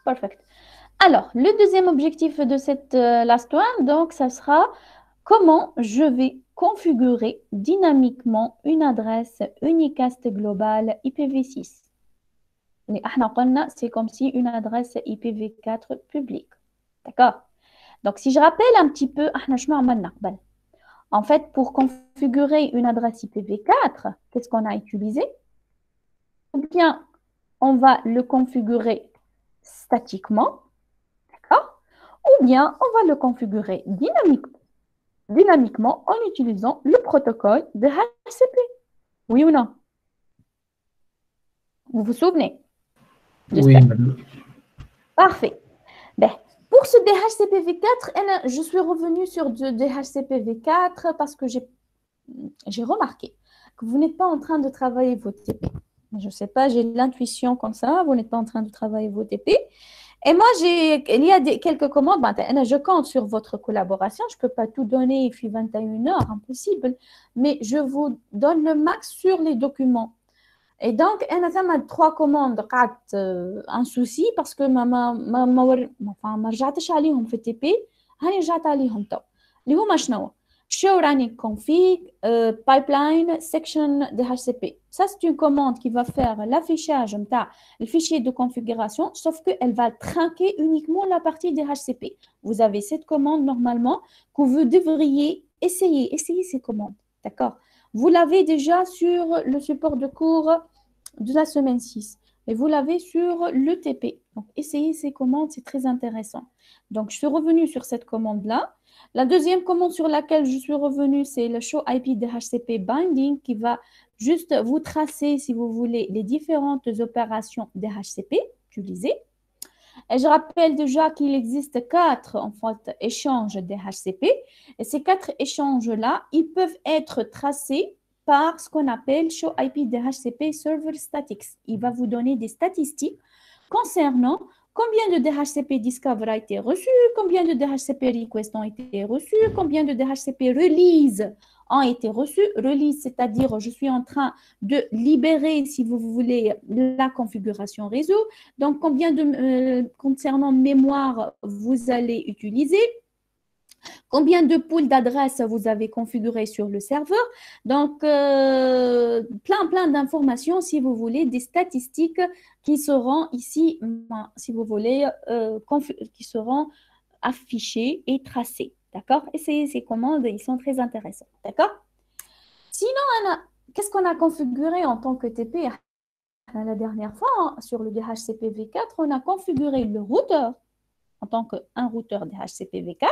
Perfect. Alors, le deuxième objectif de cette last one, donc, ça sera comment je vais configurer dynamiquement une adresse unicast globale IPv6. C'est comme si une adresse IPv4 publique. D'accord? Donc, si je rappelle un petit peu, en fait, pour configurer une adresse IPv4, qu'est-ce qu'on a utilisé? Ou bien, on va le configurer statiquement, d'accord? Ou bien, on va le configurer dynamiquement en utilisant le protocole de HCP. Oui ou non? Vous vous souvenez? Oui, J'espère. madame. Parfait. Ben, pour ce DHCPv4, je suis revenue sur du DHCPv4 parce que j'ai remarqué que vous n'êtes pas en train de travailler vos TP. Je ne sais pas, j'ai l'intuition comme ça, vous n'êtes pas en train de travailler vos TP. Et moi, il y a quelques commandes. Je compte sur votre collaboration. Je ne peux pas tout donner, il fait 21 heures, impossible. Mais je vous donne le max sur les documents. Et donc, أنا trois commandes قعدت un souci parce que ما رجعتش عليهم في التي بي. هاني رجعت عليهم تو اللي هما شنو show running config pipeline section DHCP. Ça, c'est une commande qui va faire l'affichage le fichier de configuration, sauf qu'elle va trinquer uniquement la partie DHCP. Vous avez cette commande normalement que vous devriez essayer ces commandes. D'accord? Vous l'avez déjà sur le support de cours de la semaine 6 et vous l'avez sur l'ETP. Donc, essayez ces commandes, c'est très intéressant. Donc, je suis revenue sur cette commande-là. La deuxième commande sur laquelle je suis revenue, c'est le show IP DHCP binding qui va juste vous tracer, si vous voulez, les différentes opérations DHCP utilisées. Et je rappelle déjà qu'il existe 4 en fait, échanges DHCP. Et ces 4 échanges-là, ils peuvent être tracés par ce qu'on appelle Show IP DHCP Server Statics. Il va vous donner des statistiques concernant combien de DHCP Discover a été reçu, combien de DHCP Request ont été reçus, combien de DHCP Release ont été reçus. Release, c'est-à-dire je suis en train de libérer, si vous voulez, la configuration réseau. Donc, combien concernant mémoire vous allez utiliser, combien de pools d'adresses vous avez configuré sur le serveur. Donc, plein d'informations, si vous voulez, des statistiques qui seront ici, si vous voulez, qui seront affichées et tracées. D'accord? Essayez ces commandes, ils sont très intéressants. D'accord? Sinon, qu'est-ce qu'on a configuré en tant que TP? La dernière fois, sur le DHCP-V4, on a configuré le routeur en tant qu'un routeur DHCP-V4.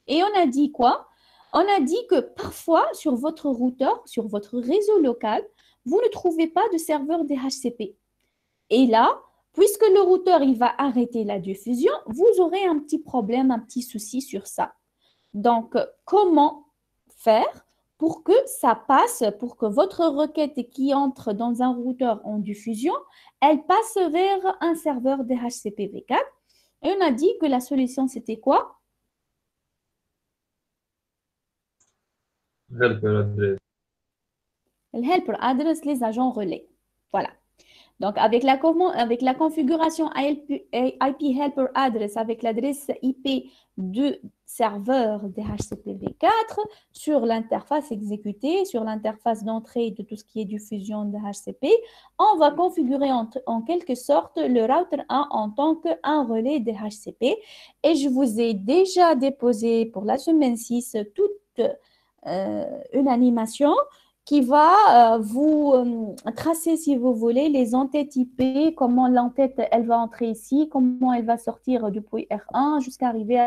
Et on a dit quoi? On a dit que parfois, sur votre routeur, sur votre réseau local, vous ne trouvez pas de serveur DHCP. Et là, puisque le routeur il va arrêter la diffusion, vous aurez un petit problème, un petit souci sur ça. Donc, comment faire pour que ça passe, pour que votre requête qui entre dans un routeur en diffusion, elle passe vers un serveur DHCP V4. Et on a dit que la solution, c'était quoi? helper address. Le helper address, les agents relais. Voilà. Donc, avec la configuration IP Helper Address, avec l'adresse IP de serveur DHCP-V4 sur l'interface exécutée, sur l'interface d'entrée de tout ce qui est diffusion DHCP, on va configurer en quelque sorte le router 1 en tant qu'un relais DHCP. Et je vous ai déjà déposé pour la semaine 6 toute une animation qui va vous tracer, si vous voulez, les entêtes IP, comment l'entête, elle va entrer ici, comment elle va sortir depuis R1 jusqu'à arriver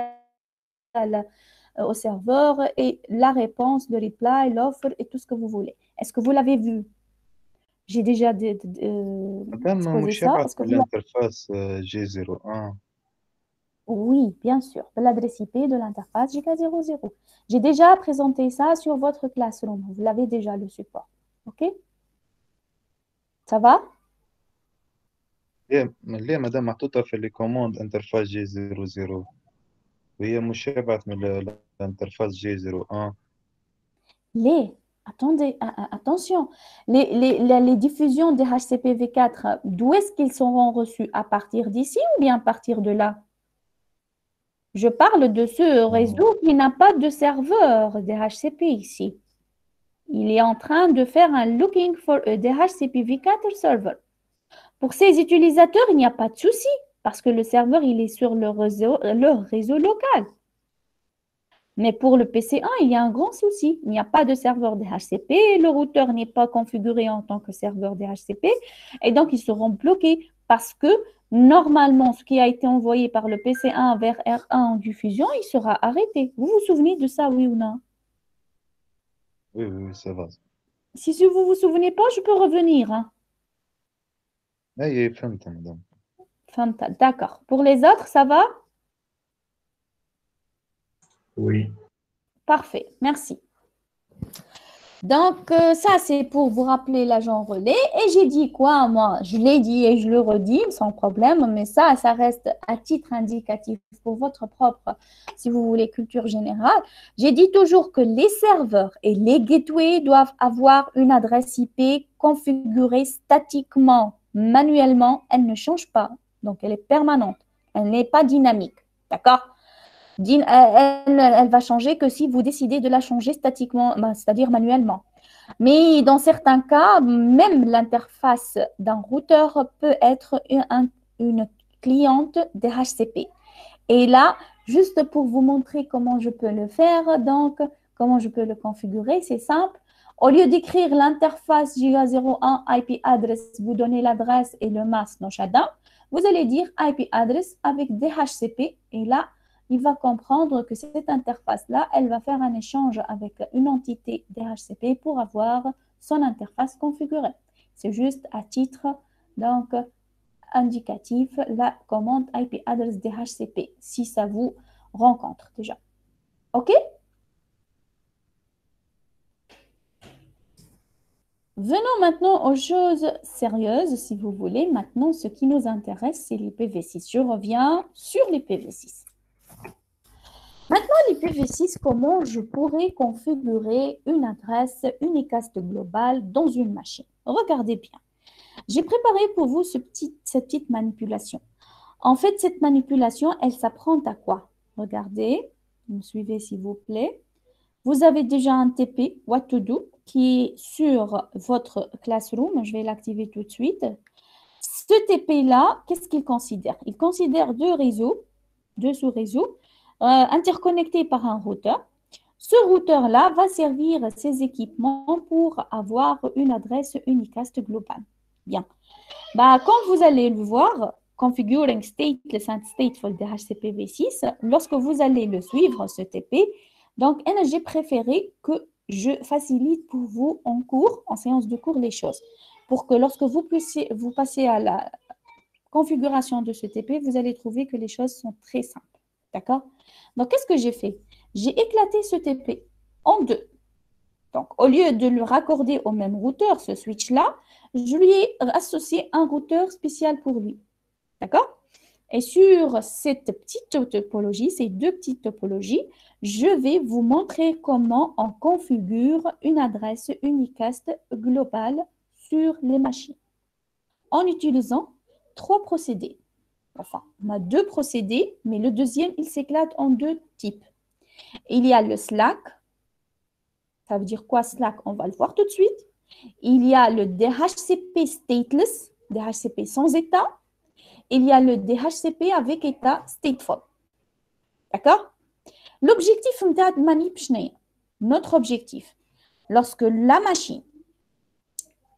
au serveur et la réponse, le reply, l'offre et tout ce que vous voulez. Est-ce que vous l'avez vu? J'ai déjà madame exposé مش ça. يبعث Est-ce que من vous l'avez... الانترفاس G01. Oui, bien sûr, de l'adresse IP de l'interface JK00. J'ai déjà présenté ça sur votre classroom. Vous l'avez déjà le support. OK? Ça va? ليه مدام محطوطة في الكوموند انترفاس G00 وهي مش يبعث من الانترفاس G01. ليه؟ Attendez, attention. Les diffusions des HCPV4, d'où est-ce qu'ils seront reçus? À partir d'ici ou bien à partir de là? Je parle de ce réseau qui n'a pas de serveur DHCP ici. Il est en train de faire un looking for a DHCPV4 server. Pour ces utilisateurs, il n'y a pas de souci parce que le serveur, il est sur leur réseau local. Mais pour le PC1, il y a un grand souci. Il n'y a pas de serveur DHCP, le routeur n'est pas configuré en tant que serveur DHCP et donc ils seront bloqués parce que normalement, ce qui a été envoyé par le PC1 vers R1 en diffusion, il sera arrêté. Vous vous souvenez de ça, oui ou non? Oui, oui, oui, ça va. Si vous ne vous souvenez pas, je peux revenir. Hein. أي فهمت madame. D'accord. Pour les autres, ça va? Oui. Parfait, merci. Donc, ça, c'est pour vous rappeler l'agent relais. Et j'ai dit quoi, moi? Je l'ai dit et je le redis sans problème, mais ça reste à titre indicatif pour votre propre, si vous voulez, culture générale. J'ai dit toujours que les serveurs et les gateways doivent avoir une adresse IP configurée statiquement, manuellement. Elle ne change pas, donc elle est permanente. Elle n'est pas dynamique, d'accord? Elle va changer que si vous décidez de la changer statiquement, c'est-à-dire manuellement. Mais dans certains cas, même l'interface d'un routeur peut être une cliente DHCP. Et là, juste pour vous montrer comment je peux le faire, donc comment je peux le configurer, c'est simple. Au lieu d'écrire l'interface Giga01 IP address, vous donnez l'adresse et le masque dans Shada, vous allez dire IP address avec DHCP et là, il va comprendre que cette interface-là, elle va faire un échange avec une entité DHCP pour avoir son interface configurée. C'est juste à titre donc indicatif la commande IP address DHCP si ça vous rencontre déjà. OK? Venons maintenant aux choses sérieuses, si vous voulez. Maintenant, ce qui nous intéresse, c'est l'IPv6. Je reviens sur l'IPv6. Maintenant, l'IPv6, comment je pourrais configurer une adresse unicast globale dans une machine? Regardez bien. J'ai préparé pour vous cette petite manipulation. En fait, cette manipulation, elle s'apprend à quoi? Regardez, me suivez s'il vous plaît. Vous avez déjà un TP, What to Do, qui est sur votre Classroom. Je vais l'activer tout de suite. Ce TP-là, qu'est-ce qu'il considère? Il considère deux sous-réseaux, interconnectés par un routeur. Ce routeur-là va servir ces équipements pour avoir une adresse unicast globale. Bien. Comme vous allez le voir, Configuring Stateless and Stateful DHCPv6, lorsque vous allez le suivre, ce TP, donc j'ai préféré que je facilite pour vous en cours, en séance de cours, les choses, pour que lorsque vous passez à la configuration de ce TP, vous allez trouver que les choses sont très simples. D'accord? Donc, qu'est-ce que j'ai fait? J'ai éclaté ce TP en deux. Donc, au lieu de le raccorder au même routeur, ce switch-là, je lui ai associé un routeur spécial pour lui. D'accord? Et sur cette petite topologie, ces deux petites topologies, je vais vous montrer comment on configure une adresse unicast globale sur les machines en utilisant trois procédés. Enfin, on a deux procédés, mais le deuxième, il s'éclate en deux types. Il y a le Slack. Ça veut dire quoi Slack? On va le voir tout de suite. Il y a le DHCP stateless, DHCP sans état. Il y a le DHCP avec état stateful. D'accord? L'objectif de Manip, notre objectif, lorsque la machine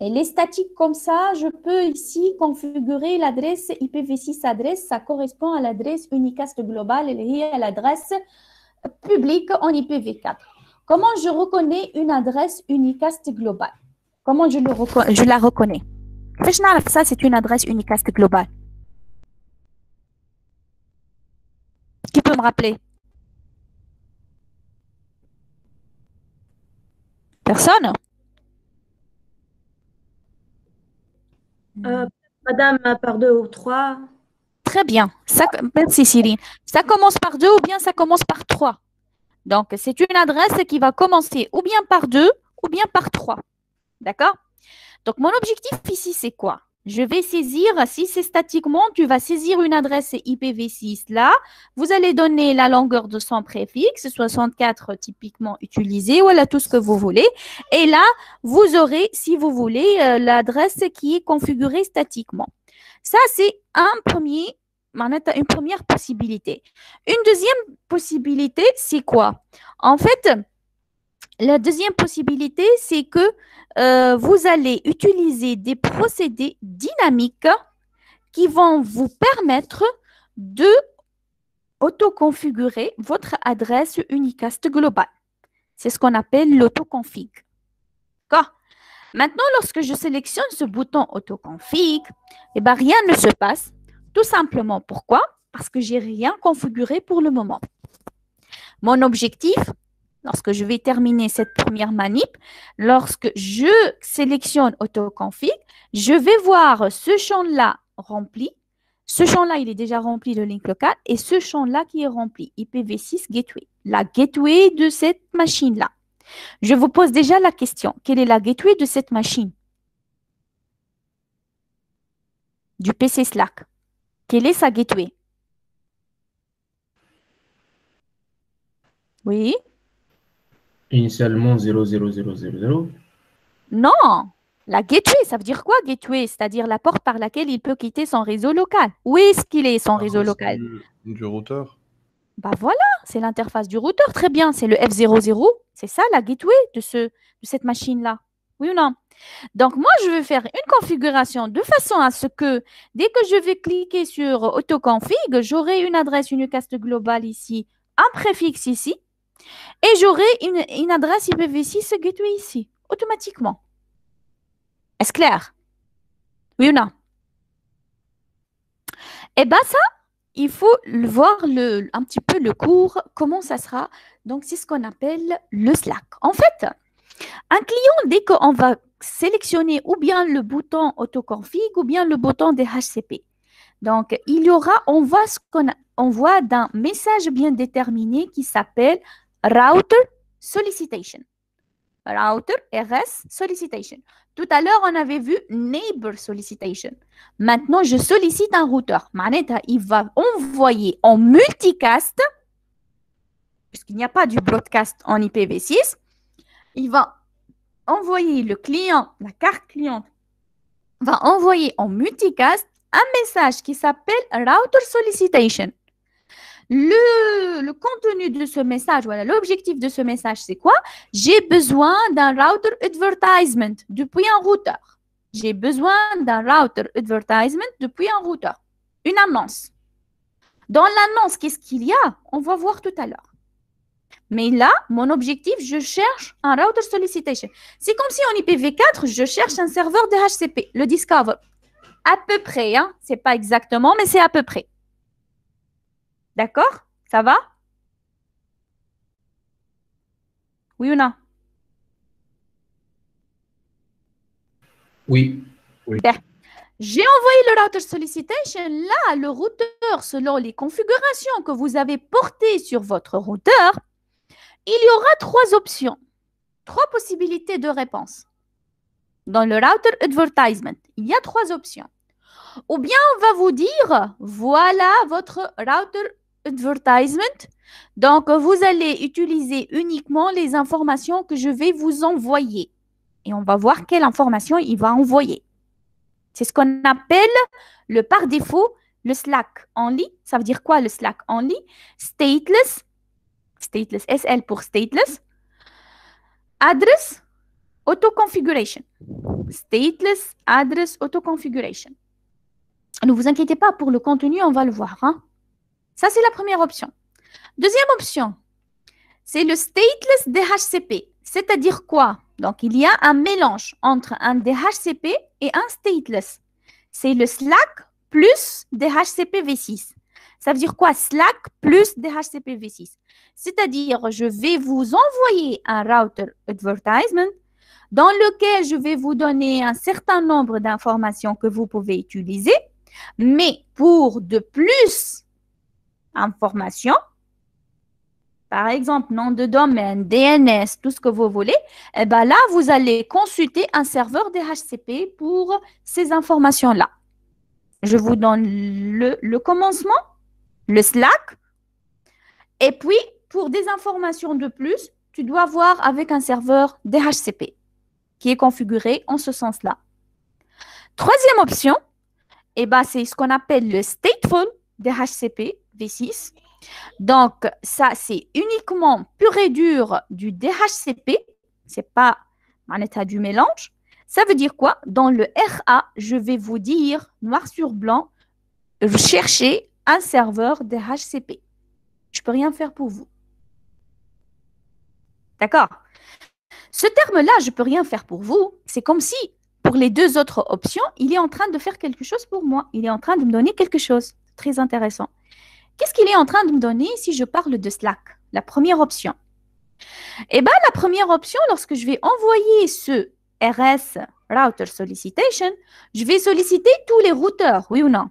elle est statique comme ça, je peux ici configurer l'adresse IPv6 adresse, ça correspond à l'adresse unicast globale et à l'adresse publique en IPv4. Comment je reconnais une adresse unicast globale? Comment je la reconnais? Ça, c'est une adresse unicast globale. Qui peut me rappeler? Personne? Madame, par deux ou trois. Très bien. Merci Céline. Ça commence par 2 ou bien ça commence par 3. Donc, c'est une adresse qui va commencer ou bien par 2 ou bien par 3. D'accord? Donc, mon objectif ici, c'est quoi? Je vais saisir, si c'est statiquement, tu vas saisir une adresse IPv6 là. Vous allez donner la longueur de son préfixe, 64 typiquement utilisé, voilà tout ce que vous voulez. Et là, vous aurez, si vous voulez, l'adresse qui est configurée statiquement. Ça, c'est une première possibilité. Une deuxième possibilité, c'est quoi? En fait, la deuxième possibilité, c'est que vous allez utiliser des procédés dynamiques qui vont vous permettre de autoconfigurer votre adresse unicast globale. C'est ce qu'on appelle l'autoconfig. D'accord? Maintenant, lorsque je sélectionne ce bouton autoconfig, eh ben, rien ne se passe. Tout simplement, pourquoi? Parce que je n'ai rien configuré pour le moment. Mon objectif, lorsque je vais terminer cette première manip, lorsque je sélectionne autoconfig, je vais voir ce champ-là rempli. Ce champ-là, il est déjà rempli de link local et ce champ-là qui est rempli, IPv6 gateway, la gateway de cette machine-là. Je vous pose déjà la question, quelle est la gateway de cette machine? Du PC Slack. Quelle est sa gateway? Oui? Initialement 00000. Non, la gateway, ça veut dire quoi gateway? C'est-à-dire la porte par laquelle il peut quitter son réseau local. Où est-ce qu'il est son réseau local? Du routeur. Bah voilà, c'est l'interface du routeur, très bien, c'est le F00, c'est ça la gateway de cette machine-là. Oui ou non? Donc moi, je vais faire une configuration de façon à ce que dès que je vais cliquer sur autoconfig, j'aurai une adresse unicast globale ici, un préfixe ici, et j'aurai une adresse IPv6 gateway ici, automatiquement. Est-ce clair? Oui ou non? Eh bien ça, il faut voir un petit peu le cours, comment ça sera. Donc, c'est ce qu'on appelle le Slack. En fait, un client, dès qu'on va sélectionner ou bien le bouton autoconfig ou bien le bouton DHCP. Donc, on voit d'un message bien déterminé qui s'appelle Router Solicitation. Router RS Solicitation. Tout à l'heure, on avait vu Neighbor Solicitation. Maintenant, je sollicite un routeur. Il va envoyer en multicast, puisqu'il n'y a pas du broadcast en IPv6, il va envoyer le client, la carte cliente, va envoyer en multicast un message qui s'appelle Router Solicitation. Le contenu de ce message, voilà, l'objectif de ce message, c'est quoi? J'ai besoin d'un router advertisement depuis un routeur. J'ai besoin d'un router advertisement depuis un routeur. Une annonce. Dans l'annonce, qu'est-ce qu'il y a? On va voir tout à l'heure. Mais là, mon objectif, je cherche un router solicitation. C'est comme si en IPv4, je cherche un serveur DHCP, le Discover. À peu près, hein? C'est pas exactement, mais c'est à peu près. D'accord? Ça va? Oui ou non? Oui. Bien. J'ai envoyé le router solicitation. Là, le routeur, selon les configurations que vous avez portées sur votre routeur, il y aura 3 options, 3 possibilités de réponse. Dans le router advertisement, il y a 3 options. Ou bien on va vous dire, voilà votre router advertisement. Donc, vous allez utiliser uniquement les informations que je vais vous envoyer. Et on va voir quelle information il va envoyer. C'est ce qu'on appelle par défaut le Slack only. Ça veut dire quoi le Slack only? Stateless, SL pour stateless. Address auto-configuration. Stateless address auto-configuration. Ne vous inquiétez pas, pour le contenu, on va le voir. Hein? Ça, c'est la première option. Deuxième option, c'est le stateless DHCP. C'est-à-dire quoi? Donc, il y a un mélange entre un DHCP et un stateless. C'est le Slack plus DHCP v6. Ça veut dire quoi? Slack plus DHCP v6. C'est-à-dire, je vais vous envoyer un router advertisement dans lequel je vais vous donner un certain nombre d'informations que vous pouvez utiliser. Mais pour de plus informations, par exemple, nom de domaine, DNS, tout ce que vous voulez, eh ben là, vous allez consulter un serveur DHCP pour ces informations-là. Je vous donne le commencement, le Slack, et puis, pour des informations de plus, tu dois voir avec un serveur DHCP qui est configuré en ce sens-là. Troisième option, eh ben, c'est ce qu'on appelle le stateful DHCP V6. Donc, ça, c'est uniquement pur et dur du DHCP. Ce n'est pas en état du mélange. Ça veut dire quoi? Dans le RA, je vais vous dire, noir sur blanc, cherchez un serveur DHCP. Je ne peux rien faire pour vous. D'accord? Ce terme-là, je ne peux rien faire pour vous, c'est comme si, pour les deux autres options, il est en train de faire quelque chose pour moi. Il est en train de me donner quelque chose. Très intéressant. Qu'est-ce qu'il est en train de me donner si je parle de Slack? La première option. Eh bien, la première option, lorsque je vais envoyer ce RS, Router Solicitation, je vais solliciter tous les routeurs, oui ou non?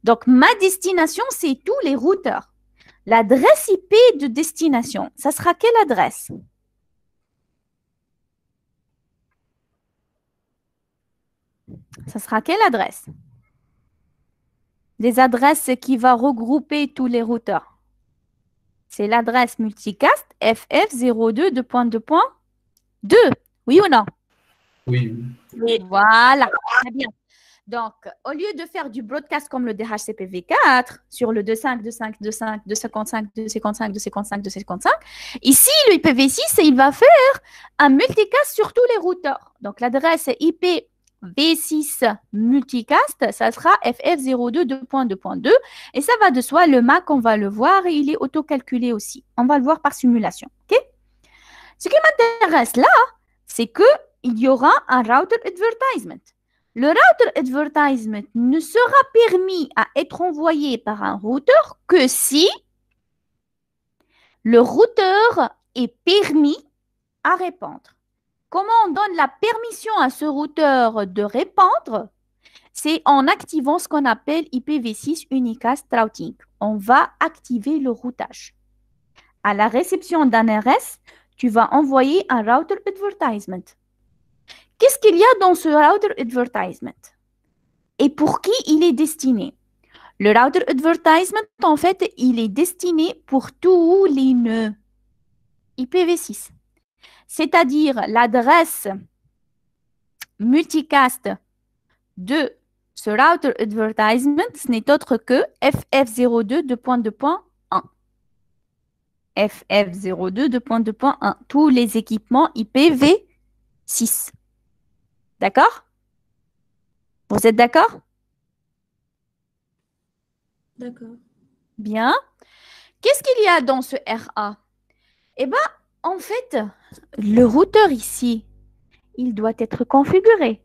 Donc, ma destination, c'est tous les routeurs. L'adresse IP de destination, ça sera quelle adresse? Ça sera quelle adresse? Des adresses qui va regrouper tous les routeurs. C'est l'adresse multicast FF02.2.2. Oui ou non? Oui. Voilà, très bien. Donc, au lieu de faire du broadcast comme le DHCPV4 sur le 2.5, 2.5, 2.5, 2.55, 2.55, 2.55, 2.55, ici, le IPv6, il va faire un multicast sur tous les routeurs. Donc, l'adresse IP V6 multicast, ça sera FF02.2.2 et ça va de soi, le MAC, on va le voir et il est auto-calculé aussi. On va le voir par simulation. Okay? Ce qui m'intéresse là, c'est qu'il y aura un router advertisement. Le router advertisement ne sera permis à être envoyé par un routeur que si le routeur est permis à répondre. Comment on donne la permission à ce routeur de répondre? C'est en activant ce qu'on appelle IPv6 Unicast Routing. On va activer le routage. À la réception d'un RS, tu vas envoyer un router advertisement. Qu'est-ce qu'il y a dans ce router advertisement? Et pour qui il est destiné? Le router advertisement, en fait, il est destiné pour tous les nœuds IPv6. C'est-à-dire l'adresse multicast de ce router advertisement, ce n'est autre que FF02.2.1. FF02.2.1. Tous les équipements IPv6. D'accord? Vous êtes d'accord? D'accord. Bien. Qu'est-ce qu'il y a dans ce RA? Eh bien, en fait, le routeur ici, il doit être configuré.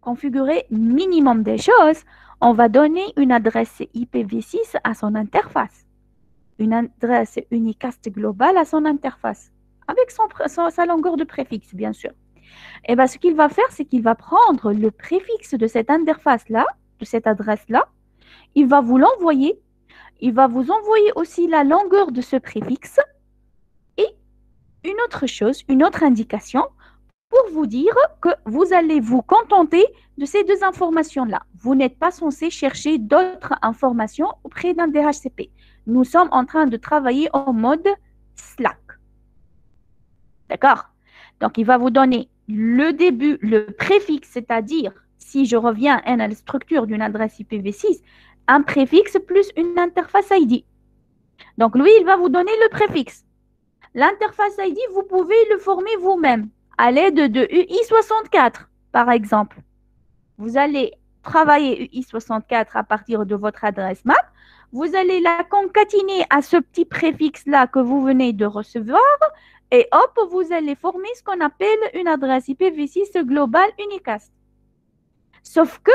Configurer minimum des choses. On va donner une adresse IPv6 à son interface. Une adresse unicast globale à son interface. Avec sa longueur de préfixe, bien sûr. Et bien, ce qu'il va faire, c'est qu'il va prendre le préfixe de cette interface-là, de cette adresse-là. Il va vous l'envoyer. Il va vous envoyer aussi la longueur de ce préfixe. Et une autre chose, une autre indication pour vous dire que vous allez vous contenter de ces deux informations-là. Vous n'êtes pas censé chercher d'autres informations auprès d'un DHCP. Nous sommes en train de travailler en mode Slack. D'accord? Donc, il va vous donner le début, le préfixe, c'est-à-dire, si je reviens à la structure d'une adresse IPv6, un préfixe plus une interface ID. Donc, lui, il va vous donner le préfixe. L'interface ID, vous pouvez le former vous-même à l'aide de UI64, par exemple. Vous allez travailler UI64 à partir de votre adresse MAC. Vous allez la concaténer à ce petit préfixe-là que vous venez de recevoir. Et hop, vous allez former ce qu'on appelle une adresse IPv6 globale unicast. Sauf que,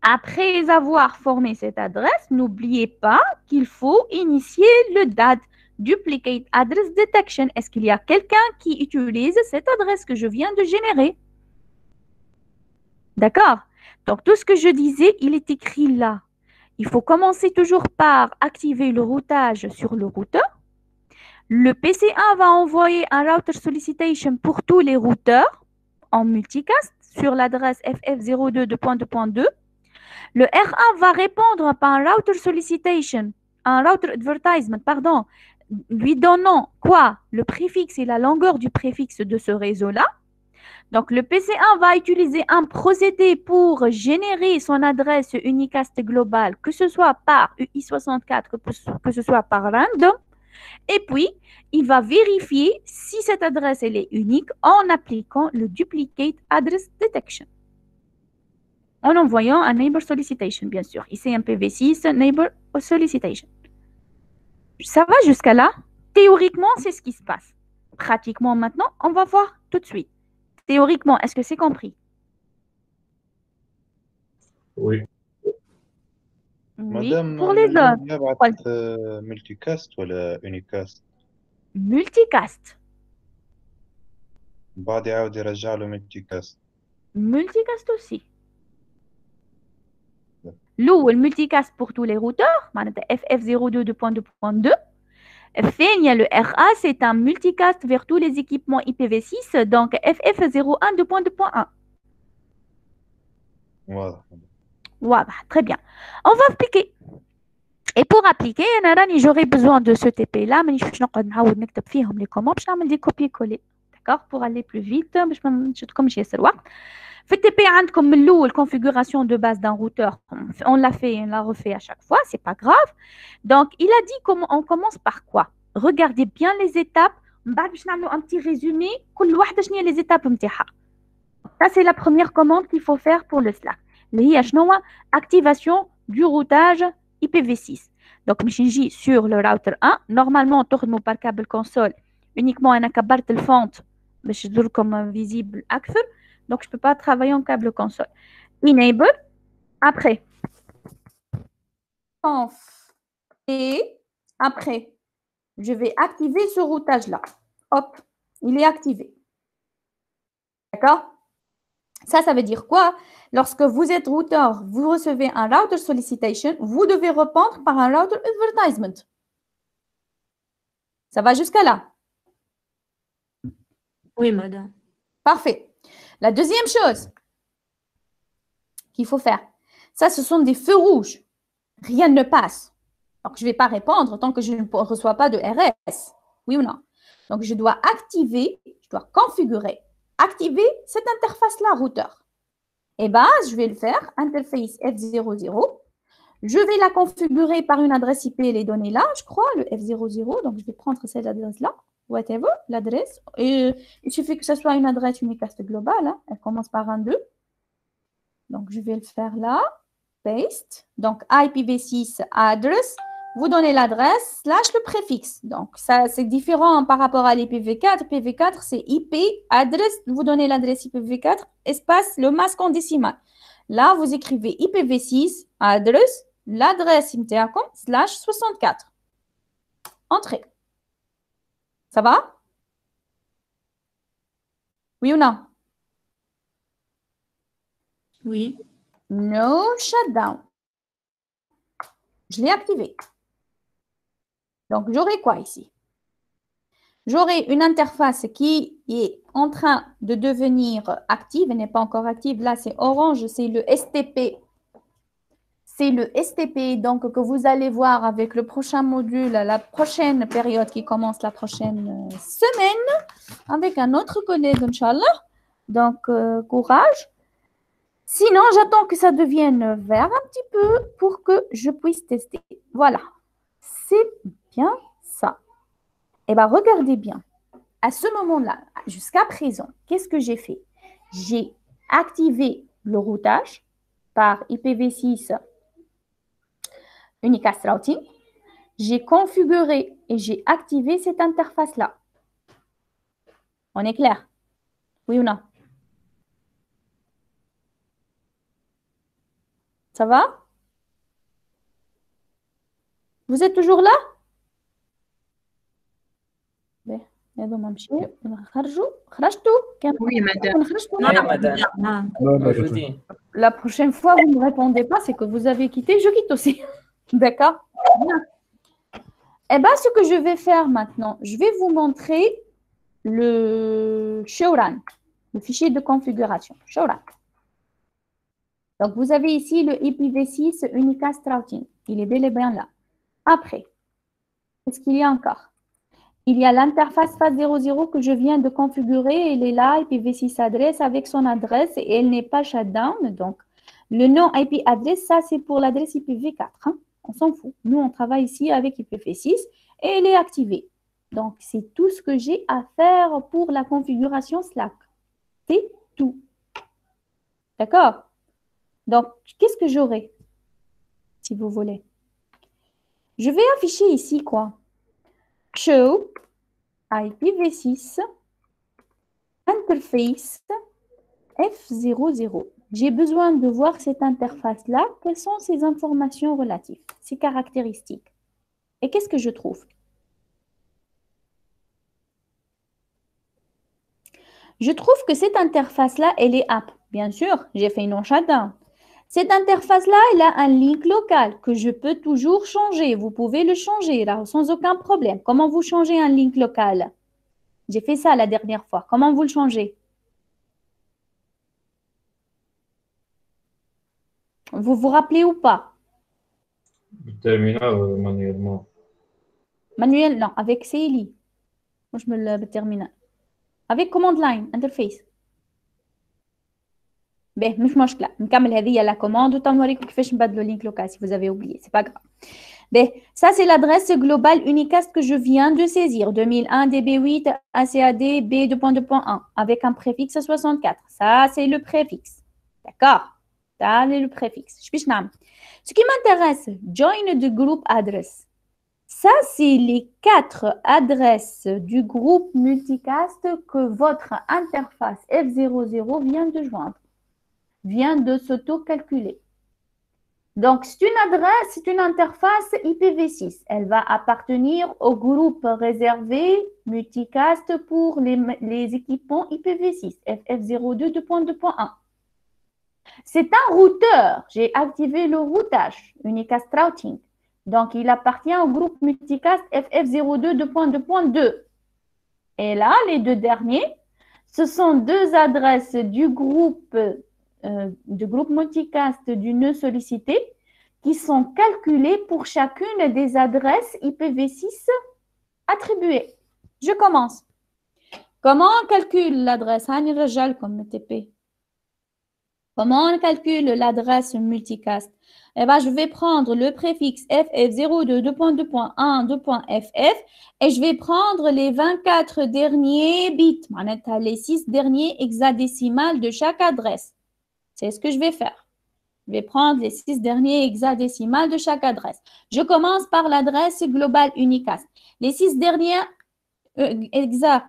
après avoir formé cette adresse, n'oubliez pas qu'il faut initier le DAD, Duplicate Address Detection. Est-ce qu'il y a quelqu'un qui utilise cette adresse que je viens de générer? D'accord? Donc, tout ce que je disais, il est écrit là. Il faut commencer toujours par activer le routage sur le routeur. Le PC1 va envoyer un router solicitation pour tous les routeurs en multicast sur l'adresse ff02.2.2. Le R1 va répondre par un router solicitation, un router advertisement, pardon, lui donnant quoi? Le préfixe et la longueur du préfixe de ce réseau-là. Donc, le PC1 va utiliser un procédé pour générer son adresse unicast globale, que ce soit par UI64, que ce soit par random. Et puis, il va vérifier si cette adresse elle est unique en appliquant le duplicate address detection. En envoyant un neighbor solicitation, bien sûr. Ici, un PV6, neighbor solicitation. Ça va jusqu'à là? Théoriquement, c'est ce qui se passe. Pratiquement, maintenant, on va voir tout de suite. Théoriquement, est-ce que c'est compris? Oui. Oui. Madame, Pour les autres, يبعث multicast ولا unicast؟ multicast. بعد يعاود يرجع له multicast. Multicast aussi. L'eau, le multicast pour tous les routeurs, FF02.2.2. Enfin, il y a le RA, c'est un multicast vers tous les équipements IPv6, donc FF01.2.2.1. Voilà, très bien. On va appliquer. Et pour appliquer, j'aurai besoin de ce TP-là, mais je vais les commandes, je vais des copier-coller. D'accord? Pour aller plus vite, comme j'ai ce waqt. Fait TP comme la configuration de base d'un routeur. On l'a fait, on l'a refait à chaque fois, c'est pas grave. Donc, il a dit comment on commence par quoi? Regardez bien les étapes. Un petit résumé. Les étapes. Ça, c'est la première commande qu'il faut faire pour le Slack. Activation du routage IPv6. Donc, je sur le router 1. Normalement, on tourne par câble console. Uniquement un câble de font. Je le comme visible acteur. Donc, je ne peux pas travailler en câble console. Enable. Après. Conf. Et après, je vais activer ce routage-là. Hop, il est activé. D'accord? Ça veut dire quoi? Lorsque vous êtes routeur, vous recevez un router solicitation, vous devez répondre par un router advertisement. Ça va jusqu'à là? Oui, madame. Parfait. La deuxième chose qu'il faut faire, ça, ce sont des feux rouges. Rien ne passe. Donc, je ne vais pas répondre tant que je ne reçois pas de RS. Oui ou non? Donc, je dois activer, je dois configurer, activer cette interface-là, routeur. Eh bien, je vais le faire, interface F00. Je vais la configurer par une adresse IP, les données là, je crois, le F00. Donc, je vais prendre cette adresse-là, whatever, l'adresse. Et il suffit que ce soit une adresse unicast globale. Hein. Elle commence par un 2. Donc, je vais le faire là. Paste. Donc, IPv6 address. Vous donnez l'adresse slash le préfixe. Donc, ça, c'est différent par rapport à l'IPv4. IPv4, c'est IP, adresse. Vous donnez l'adresse IPv4, espace, le masque en décimal. Là, vous écrivez IPv6, adresse, l'adresse slash 64. Entrée. Ça va? Oui ou non? Oui. No shutdown. Je l'ai activé. Donc, j'aurai quoi ici? J'aurai une interface qui est en train de devenir active. Elle n'est pas encore active. Là, c'est orange. C'est le STP. C'est le STP donc, que vous allez voir avec le prochain module, la prochaine période qui commence la prochaine semaine avec un autre collègue, Inch'Allah. Donc, courage. Sinon, j'attends que ça devienne vert un petit peu pour que je puisse tester. Voilà. C'est bien ça. Eh bien, regardez bien. À ce moment-là, jusqu'à présent, qu'est-ce que j'ai fait? J'ai activé le routage par IPv6 Unicast Routing. J'ai configuré et j'ai activé cette interface-là. On est clair? Oui ou non? Ça va? Vous êtes toujours là? Oui, madame. La prochaine fois, vous ne me répondez pas, c'est que vous avez quitté, je quitte aussi. D'accord? Eh bien, ce que je vais faire maintenant, je vais vous montrer le Showrun, le fichier de configuration. Showrun. Donc, vous avez ici le IPv6 Unicast Routing. Il est bel et bien là. Après, qu'est-ce qu'il y a encore? Il y a l'interface FAT00 que je viens de configurer. Elle est là, IPv6 adresse avec son adresse et elle n'est pas shutdown. Donc, le nom IP adresse, ça c'est pour l'adresse IPv4. Hein. On s'en fout. Nous, on travaille ici avec IPv6 et elle est activée. Donc, c'est tout ce que j'ai à faire pour la configuration Slack. C'est tout. D'accord? Donc, qu'est-ce que j'aurai, si vous voulez? Je vais afficher ici quoi? Show IPv6 interface F00. J'ai besoin de voir cette interface-là. Quelles sont ces informations relatives, ces caractéristiques? Et qu'est-ce que je trouve? Je trouve que cette interface-là, elle est app. Bien sûr, j'ai fait une shutdown. Cette interface-là, elle a un link local que je peux toujours changer. Vous pouvez le changer là, sans aucun problème. Comment vous changez un link local? J'ai fait ça la dernière fois. Comment vous le changez? Vous vous rappelez ou pas? Terminal manuellement. Manuel, non, avec CLI. Moi, je me le termine. Avec command line, interface. Ben, مش مشكلة. نكمل هذه la commande وتنوريكم كيفاش نبدلوا link local si vous avez oublié. C'est pas grave. Ben, ça, c'est l'adresse globale unicast que je viens de saisir. 2001 DB8 ACAD B2.2.1 avec un préfixe 64. Ça, c'est le préfixe. D'accord? Ça, c'est le préfixe. Ce qui m'intéresse, join the group address. Ça, c'est les 4 adresses du groupe multicast que votre interface F00 vient de joindre, vient de s'auto-calculer. Donc, c'est une adresse, c'est une interface IPv6. Elle va appartenir au groupe réservé multicast pour les équipements IPv6, FF02 2.2.1. C'est un routeur. J'ai activé le routage, Unicast Routing. Donc, il appartient au groupe multicast FF02 2.2.2. Et là, les deux derniers, ce sont deux adresses du groupe multicast du nœud sollicité qui sont calculées pour chacune des adresses IPv6 attribuées. Je commence. Comment on calcule l'adresse? Comment on calcule l'adresse multicast? Eh ben, je vais prendre le préfixe FF02 2.2.1 2.FF et je vais prendre les 24 derniers bits, les 6 derniers hexadécimales de chaque adresse. C'est ce que je vais faire. Je vais prendre les 6 derniers hexadécimales de chaque adresse. Je commence par l'adresse globale unicast. Les 6 derniers hexa,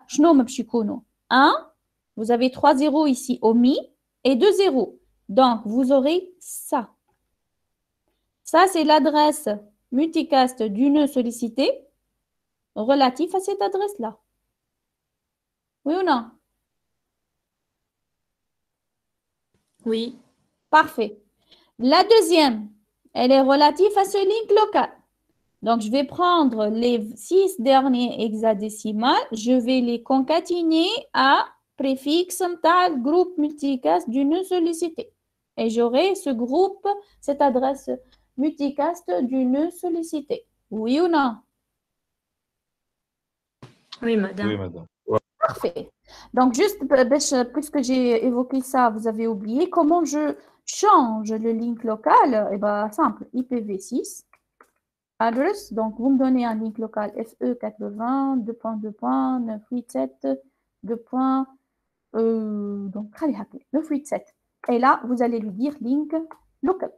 1, vous avez 3 zéros ici omis et 2 zéros. Donc, vous aurez ça. Ça, c'est l'adresse multicast du nœud sollicité relatif à cette adresse-là. Oui ou non? Oui. Parfait. La deuxième, elle est relative à ce link local. Donc, je vais prendre les 6 derniers hexadécimales, je vais les concaténer à préfixe tal groupe multicast du nœud sollicité. Et j'aurai ce groupe, cette adresse multicast du nœud sollicité. Oui ou non? Oui, madame. Oui, madame. Parfait. Donc, juste, puisque j'ai évoqué ça, vous avez oublié comment je change le link local. Eh bien, simple, IPv6, address. Donc, vous me donnez un link local FE80, 2.2.987, 2. Donc, 987. Et là, vous allez lui dire link local.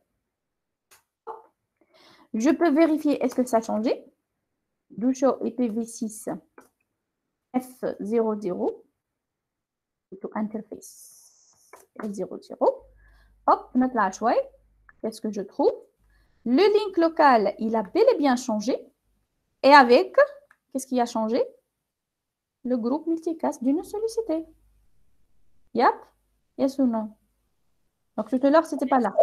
Je peux vérifier, est-ce que ça a changé? Do show IPv6 F00, plutôt interface F00. Hop, notre là, qu'est-ce que je trouve? Le link local, il a bel et bien changé. Et avec, qu'est-ce qui a changé? Le groupe multicast d'une sollicité. Yep, yes ou non? Donc tout à l'heure, c'était pas là.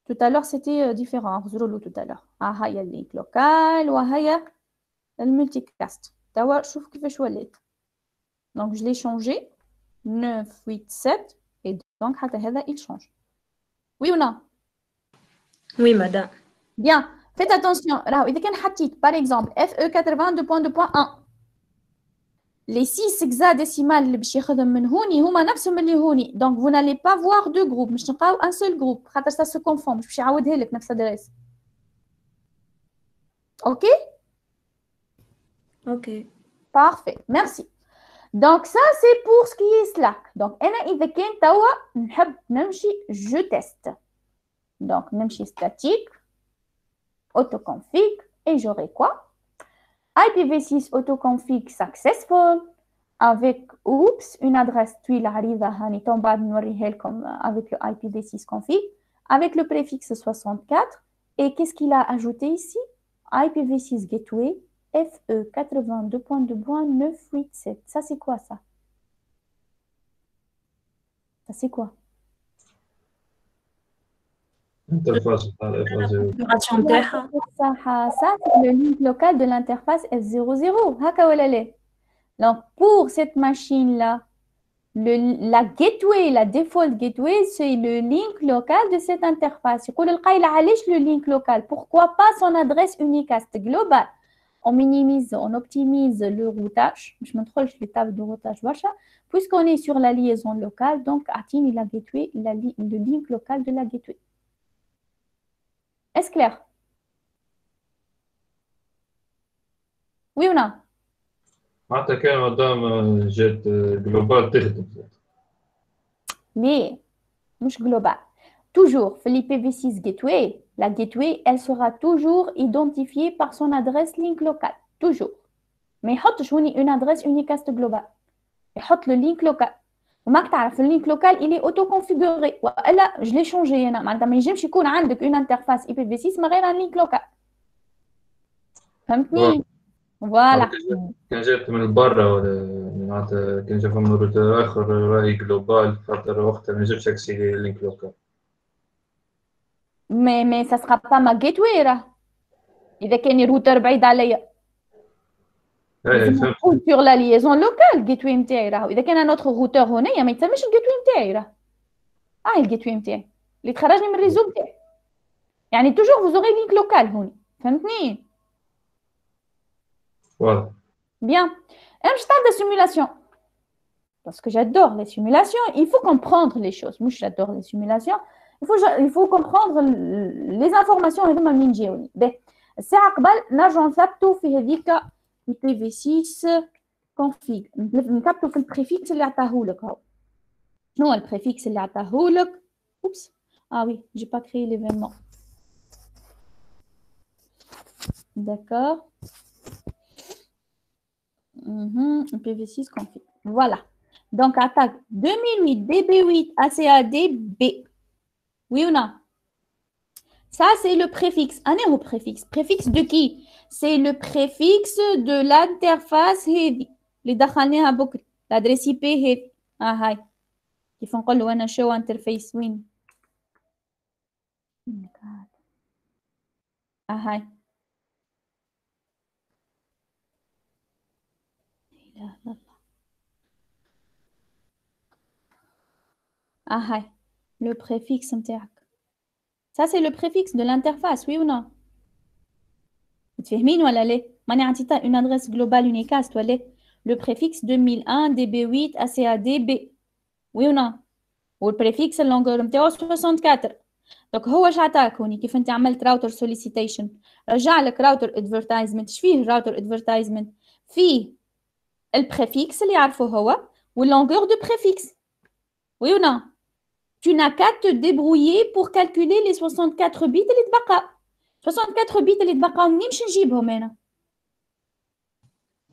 Tout à l'heure, c'était différent. Tout à l'heure. Ah, il y a le link local. le multicast. توا شوف كيفاش ولات. Donc je l'ai changé 9 8 7 et donc حتى هذا il change. Oui ou non? Oui, madame. Bien. Faites attention. راهو إذا كان حطيت par exemple FE 82.2.1 les 6 hexadécimales اللي باش يخدم من هوني هما نفسهم اللي هوني. Donc vous n'allez pas voir deux groupes. مش نلقاو un seul groupe خاطر ça se confond. مش باش يعاودها لك نفس الادريس. OK? Ok. Parfait. Merci. Donc ça c'est pour ce qui est Slack. Donc أنا إذا كان توا نحب نمشي je teste. Donc نمشي statique autoconfig et j'aurai quoi? IPv6 autoconfig successful avec oups une adresse طويلة عريضة هاني تو بعد نوريها لكم avec le IPv6 config avec le préfixe 64 et qu'est-ce qu'il a ajouté ici? IPv6 gateway FE 82.2.987. Ça c'est quoi ça? Ça c'est quoi? Interface على Configuration تاعها. Ça c'est le link local de l'interface S00. هكا ولا لا؟ Donc pour cette machine là, la gateway, la default gateway, c'est le link local de cette interface. يقول القايلة علاش le link local? Pourquoi pas son adresse unicast global? On minimise, on optimise le routage. Je me trouve l'étape de routage puisqu'on est sur la liaison locale, donc atteindre la gateway, le link local de la gateway. Est-ce clair? Oui ou non? حتى كان مادام جات جلوبال تخدم. Mais, مش global. Toujours, l'IPv6 gateway, la gateway, elle sera toujours identifiée par son adresse link locale. Toujours. Mais il y a une adresse unicast globale. Il y a le link local. وماك تعرف le link local, il est auto-configuré. وإلا, je l'ai changé. معناتها ما ينجمش يكون عندك une interface IPv6 من غير un link local. فهمتني؟ فوالا. كان جات من برا ولا معناتها كان جا فما روتر آخر راهي جلوبال خاطر وقتها ما نجمش أكسيدي لينك لوكال. Mais ça sera pas ma gateway راه. إذا كان routeur بعيد عليا. فهمت. sur la liaison locale الجيتوي نتاعي راهو اذا كان نوتر روتور هنايا ما يتسمىش الجيتوي نتاعي راه الجيتوي نتاعي اللي تخرجني من الريزو نتاعي يعني توجور vous aurez link local هوني فهمتني واضح bien انا باش نتاع simulation parce que j'adore les simulations il faut comprendre les choses مش j'adore les simulations il faut comprendre les informations هذوما منين جاوني باهي الساعه قبل نرجعوا نثبتوا في هذيك IPv6 config نكتبوا في البريفيكس اللي عطاهولك هاو شنو هو البريفيكس اللي عطاهولك اوبس oui j'ai pas créé l'événement d'accord IPv6 config voilà donc attaque 2008 DB8 ACADB oui ou non ça c'est le préfixe un héros préfixe de qui c'est le préfixe de l'interface هذه اللي دخلناها بكري l'adresse IP هذه هاي كيف نقولوا انا شو انترفيس وين هاي لا لا هاي le préfixe نتاعك ça c'est le préfixe de l'interface oui ou non تفهمين ولا لا ماني عطيتها une adresse globale unicast ولا le préfixe 2001 DB8 ACADB oui ou non والبريفيكس اللونغور نتاعو 64 دونك هو اش عطاك هوني كيف انت عملت راوتر سوليسيتيشن رجع لك راوتر ادفرتايزمنت اش فيه راوتر ادفرتايزمنت فيه البريفيكس اللي يعرفه هو واللونغور دو بريفيكس oui ou non tu n'as qu'à te débrouiller pour calculer les 64 bits اللي تبقى 64 بيت اللي تبقاو منين باش نجيبهم انا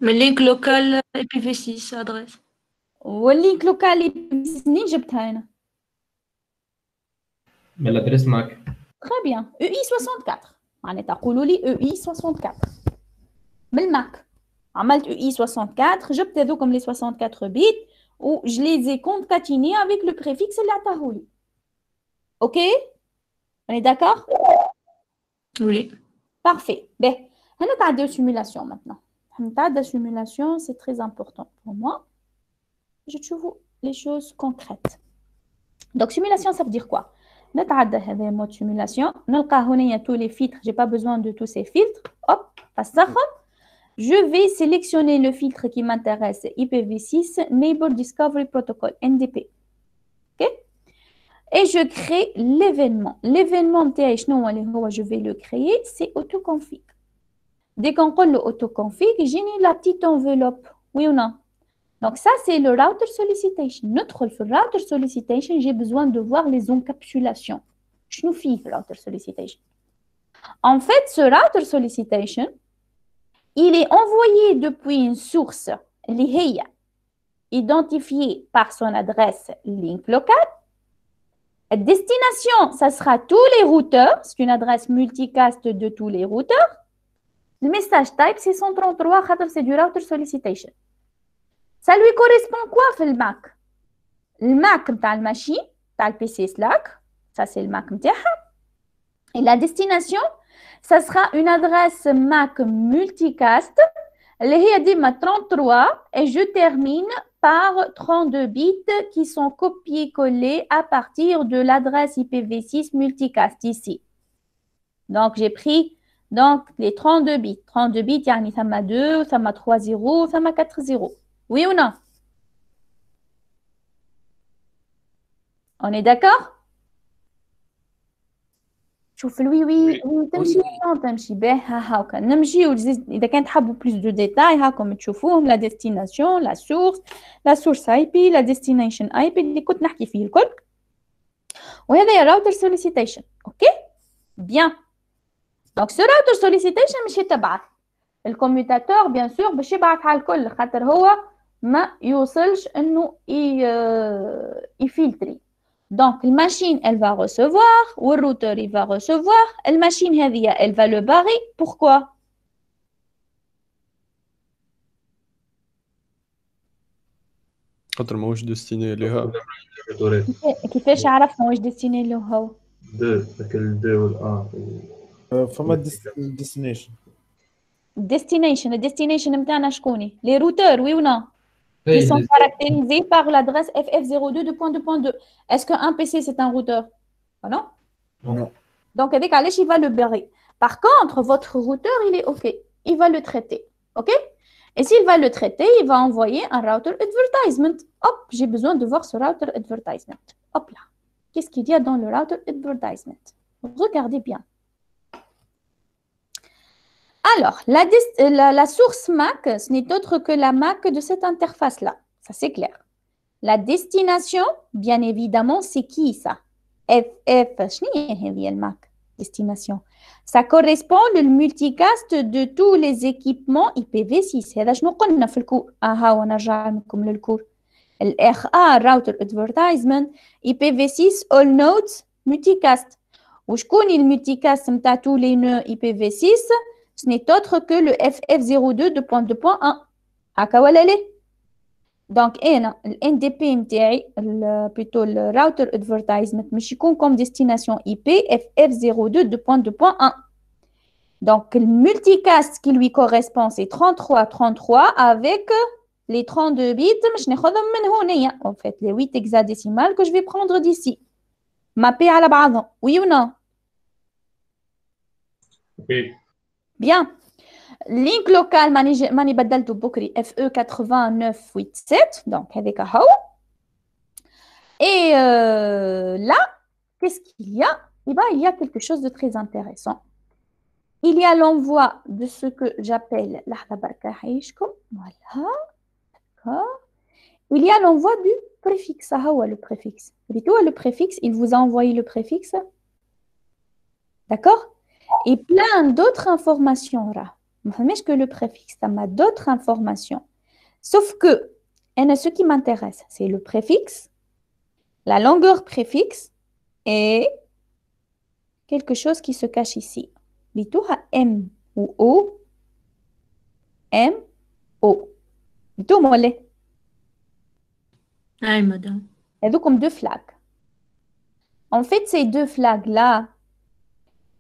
من لينك لوكال IPv6 ادريس واللينك لوكال منين جبتها انا من l'adresse MAC. Très bien. UI64. معناتها قولوا لي UI64. من الماك. عملت UI64 جبت هذوكم لي 64 بيت و je les ai concaténés avec le préfixe اللي عطاهولي. OK? On est d'accord? Oui. Parfait. Ben, هنا تعديو simulation maintenant. La simulation, c'est très important pour moi. Je trouve les choses concrètes. Donc, simulation, ça veut dire quoi? نتعدى هذا mode simulation. نلقى هنا tous les filtres. J'ai pas besoin de tous ces filtres. Hop, فسخهم. Je vais sélectionner le filtre qui m'intéresse, IPv6 Neighbor Discovery Protocol, NDP. OK? Et je crée l'événement. L'événement, je vais le créer, c'est autoconfig. Dès qu'on colle le autoconfig, j'ai la petite enveloppe. Oui ou non? Donc ça, c'est le router solicitation. Notre router solicitation, j'ai besoin de voir les encapsulations. Je nous fie le router solicitation. En fait, ce router solicitation, il est envoyé depuis une source identifiée par son adresse link locale. Destination, ça sera tous les routeurs. C'est une adresse multicast de tous les routeurs. Le message type, c'est 133, c'est du router solicitation. Ça lui correspond quoi في Mac? Le Mac نتاع الماشين نتاع le PC Slack, ça c'est le Mac نتاعها. Et la destination, ça sera une adresse Mac multicast اللي هي ديما 33 et je termine par 32 bits qui sont copiés-collés à partir de l'adresse IPv6 multicast ici. Donc j'ai pris donc les 32 bits. 32 bits, يعني ثم 2, ثم 3 0, ثم 4 0. Oui ou non? On est d'accord? شوف الوي وي تمشي تمشي به هاكا نمشيو اذا كان تحبوا بلوس دو ديتاي هاكم تشوفوهم لا ديستيناسيون لا سورس اي بي لا ديستينيشن اي بي اللي كنت نحكي فيه الكل وهذا هي راوتر سوليسيتيشن اوكي بيان دونك سو راوتر سوليسيتيشن مش يتبعث الكوميوتاتور بيان سور باش يبعث على الكل خاطر هو ما يوصلش انه يفلتري. Donc, la machine, elle va recevoir, ou le routeur, il va recevoir. La machine, elle va le barrer. Pourquoi? خاطر ماهوش ديستيني ليها. كيفاش عرف ماهوش ديستيني له هو؟ لكن 2 والآن. فما destination. Destination نتاعنا شكوني؟ Les routeurs, oui ou non? Ils sont caractérisés par l'adresse FF02.2.2. Est-ce qu'un PC, c'est un routeur? Ah non? Non. Donc, avec Alech, il va le barrer. Par contre, votre routeur, il est OK. Il va le traiter. OK? Et s'il va le traiter, il va envoyer un router advertisement. Hop, j'ai besoin de voir ce router advertisement. Hop là. Qu'est-ce qu'il y a dans le router advertisement? Regardez bien. Alors, la source MAC, ce n'est autre que la MAC de cette interface-là. Ça, c'est clair. La destination, bien évidemment, c'est qui ça? FF, le MAC, destination. Ça correspond au multicast de tous les équipements IPv6. هذا شنو قلنا في الكور؟ ونرجع لكم للكور. RA, Router Advertisement, IPv6, All Nodes, Multicast. وشكون المulticast متاع tous les nœuds IPv6? Ce n'est autre que le FF02 2.2.1. هكا ولا لا؟ Donc أنا ال NDP نتاعي plutôt le router advertisement مش يكون comme destination IP FF02 2.2.1. Donc le multicast qui lui correspond c'est 3333 avec les 32 bits مش ناخذهم من هنا en fait les 8 hexadécimales que je vais prendre d'ici. Mappés على بعضهم. Oui ou non? Oui. Bien. Link local, mani badaltu bukri FE8987, donc avec un HAO. Et là, qu'est-ce qu'il y a? Eh bien, il y a quelque chose de très intéressant. Il y a l'envoi de ce que j'appelle voilà. D'accord. Il y a l'envoi du préfixe. Le préfixe. Le préfixe, il vous a envoyé le préfixe. D'accord? Et plein d'autres informations. Mais que le préfixe, ça m'a d'autres informations. Sauf que, ce qui m'intéresse, c'est le préfixe, la longueur préfixe et quelque chose qui se cache ici. Bitoura M ou O. M, O. Bitoura mollet. Oui, madame. Il y a comme deux flags. En fait, ces deux flags-là,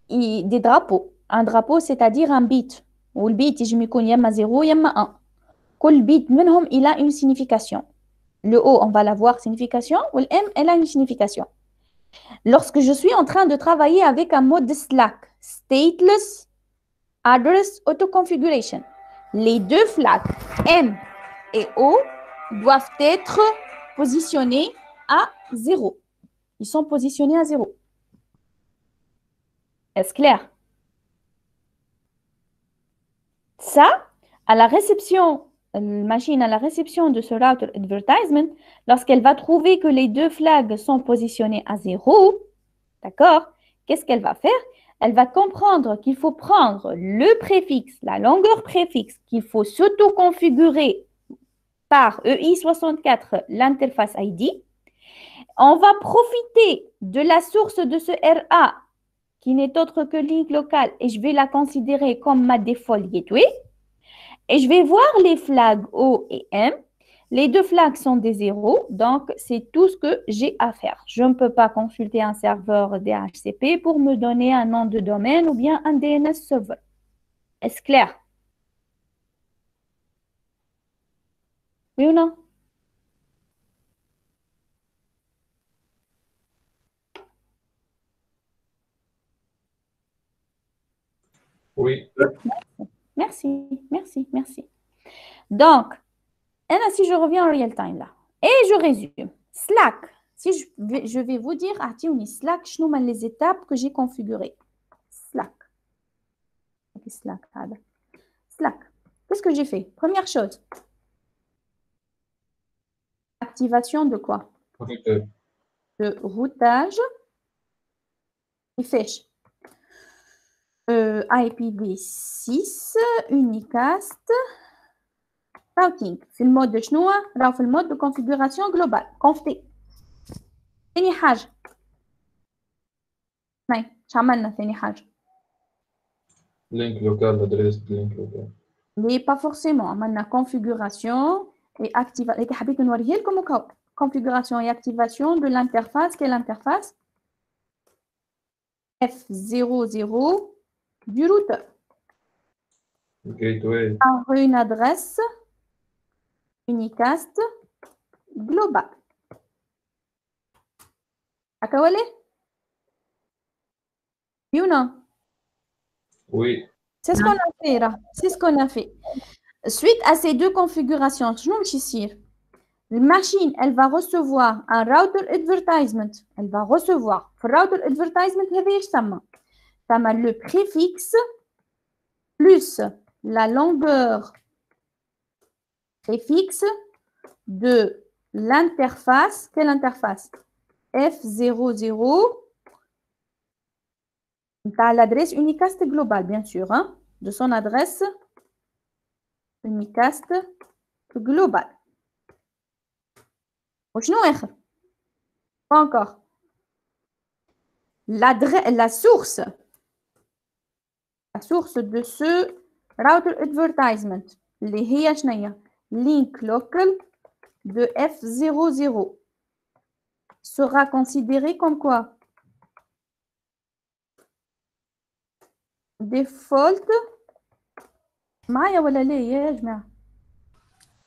des drapeaux. Un drapeau, c'est-à-dire un bit. والبيت يجم يكون يما 0 يما 1. كل بيت منهم il a une signification. Le O, on va l'avoir signification, ou le M, elle a une signification. Lorsque je suis en train de travailler avec un mode Slack, stateless address auto-configuration, les deux flags M et O doivent être positionnés à 0. Ils sont positionnés à 0. Est-ce clair? Ça, à la réception, machine à la réception de ce router advertisement, lorsqu'elle va trouver que les deux flags sont positionnés à 0, d'accord, qu'est-ce qu'elle va faire? Elle va comprendre qu'il faut prendre le préfixe, la longueur préfixe, qu'il faut s'auto-configurer par EI64, l'interface ID. On va profiter de la source de ce RA, qui n'est autre que link local, et je vais la considérer comme ma default gateway. Et je vais voir les flags O et M. Les deux flags sont des 0, donc c'est tout ce que j'ai à faire. Je ne peux pas consulter un serveur DHCP pour me donner un nom de domaine ou bien un DNS server. Est-ce clair? Oui ou non? Oui. Merci, merci, merci. Donc, si je reviens en real time là, et je résume. Slack, si je vais vous dire, Slack, je nomme les étapes que j'ai configurées. Slack. Slack. Qu'est-ce que j'ai fait? Première chose. Activation de quoi? De routage. Il fiche. IPv6, unicast, routing. في المود شنو؟ راهو في المود de configuration globale. conft. ثاني حاجة. شو عملنا ثاني حاجة؟ Link local, adresse link local. Mais pas forcément. عملنا configuration et activation. اللي حبيت نوريه لكم هكا. Configuration et activation de l'interface. Quelle interface? F00 du routeur. Gateway. Par une adresse unicast globale. Akawale? Oui ou non? Oui. C'est ce qu'on a fait là. C'est ce qu'on a fait. Suite à ces deux configurations, je vais ici. La machine, elle va recevoir un router advertisement. Elle va recevoir. Le router advertisement, ça m'a le préfixe plus la longueur préfixe de l'interface. Quelle interface? F00. Tu as l'adresse unicast globale, bien sûr, hein, de son adresse unicast globale. Pas encore. La source de ce router advertisement, link local de F00 sera considéré comme quoi? Default.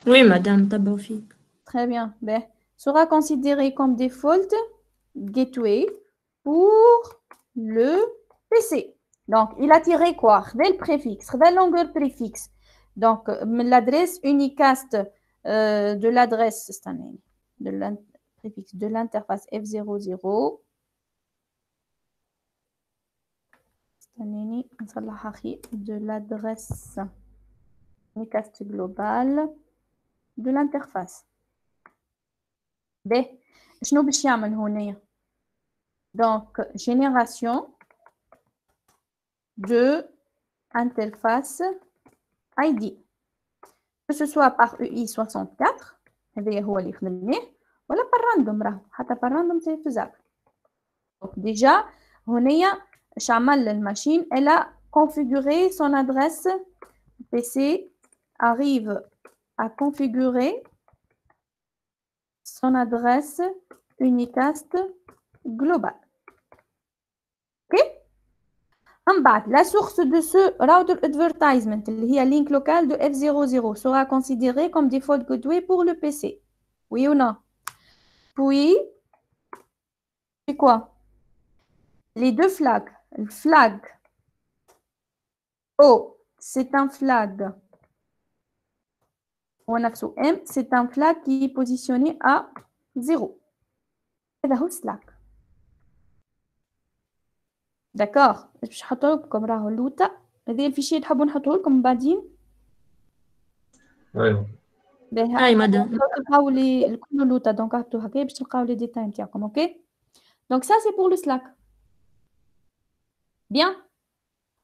Oui, madame Tabofi. Très bien. Ben, sera considéré comme default gateway pour le PC. Donc, il a tiré quoi? Le préfixe, la longueur préfixe. Donc, l'adresse unicast de l'adresse de préfixe de l'interface F00. De l'adresse unicast globale de l'interface. B. Donc, génération de interface ID. Que ce soit par EI64, ou par random. Par random, c'est faisable. Donc, déjà, la machine, elle a configuré son adresse PC, arrive à configurer son adresse unicast globale. OK? La source de ce router advertisement, il y a link local de F00, sera considéré comme default gateway pour le PC. Oui ou non? Puis, c'est quoi? Les deux flags. Le flag O, c'est un flag. On a M, c'est un flag qui est positionné à 0. هذا هو Slack. D'accord. باش نحطه لكم راهو اللوطة. هذا الفيشي تحبوا نحطه لكم بعدين. ايوه أي مدام. تلقاو لي كل اللوطة دونك هاتو هكا باش تلقاو لي ديتاي نتاعكم. OK. Donc ça c'est pour le Slack. Bien.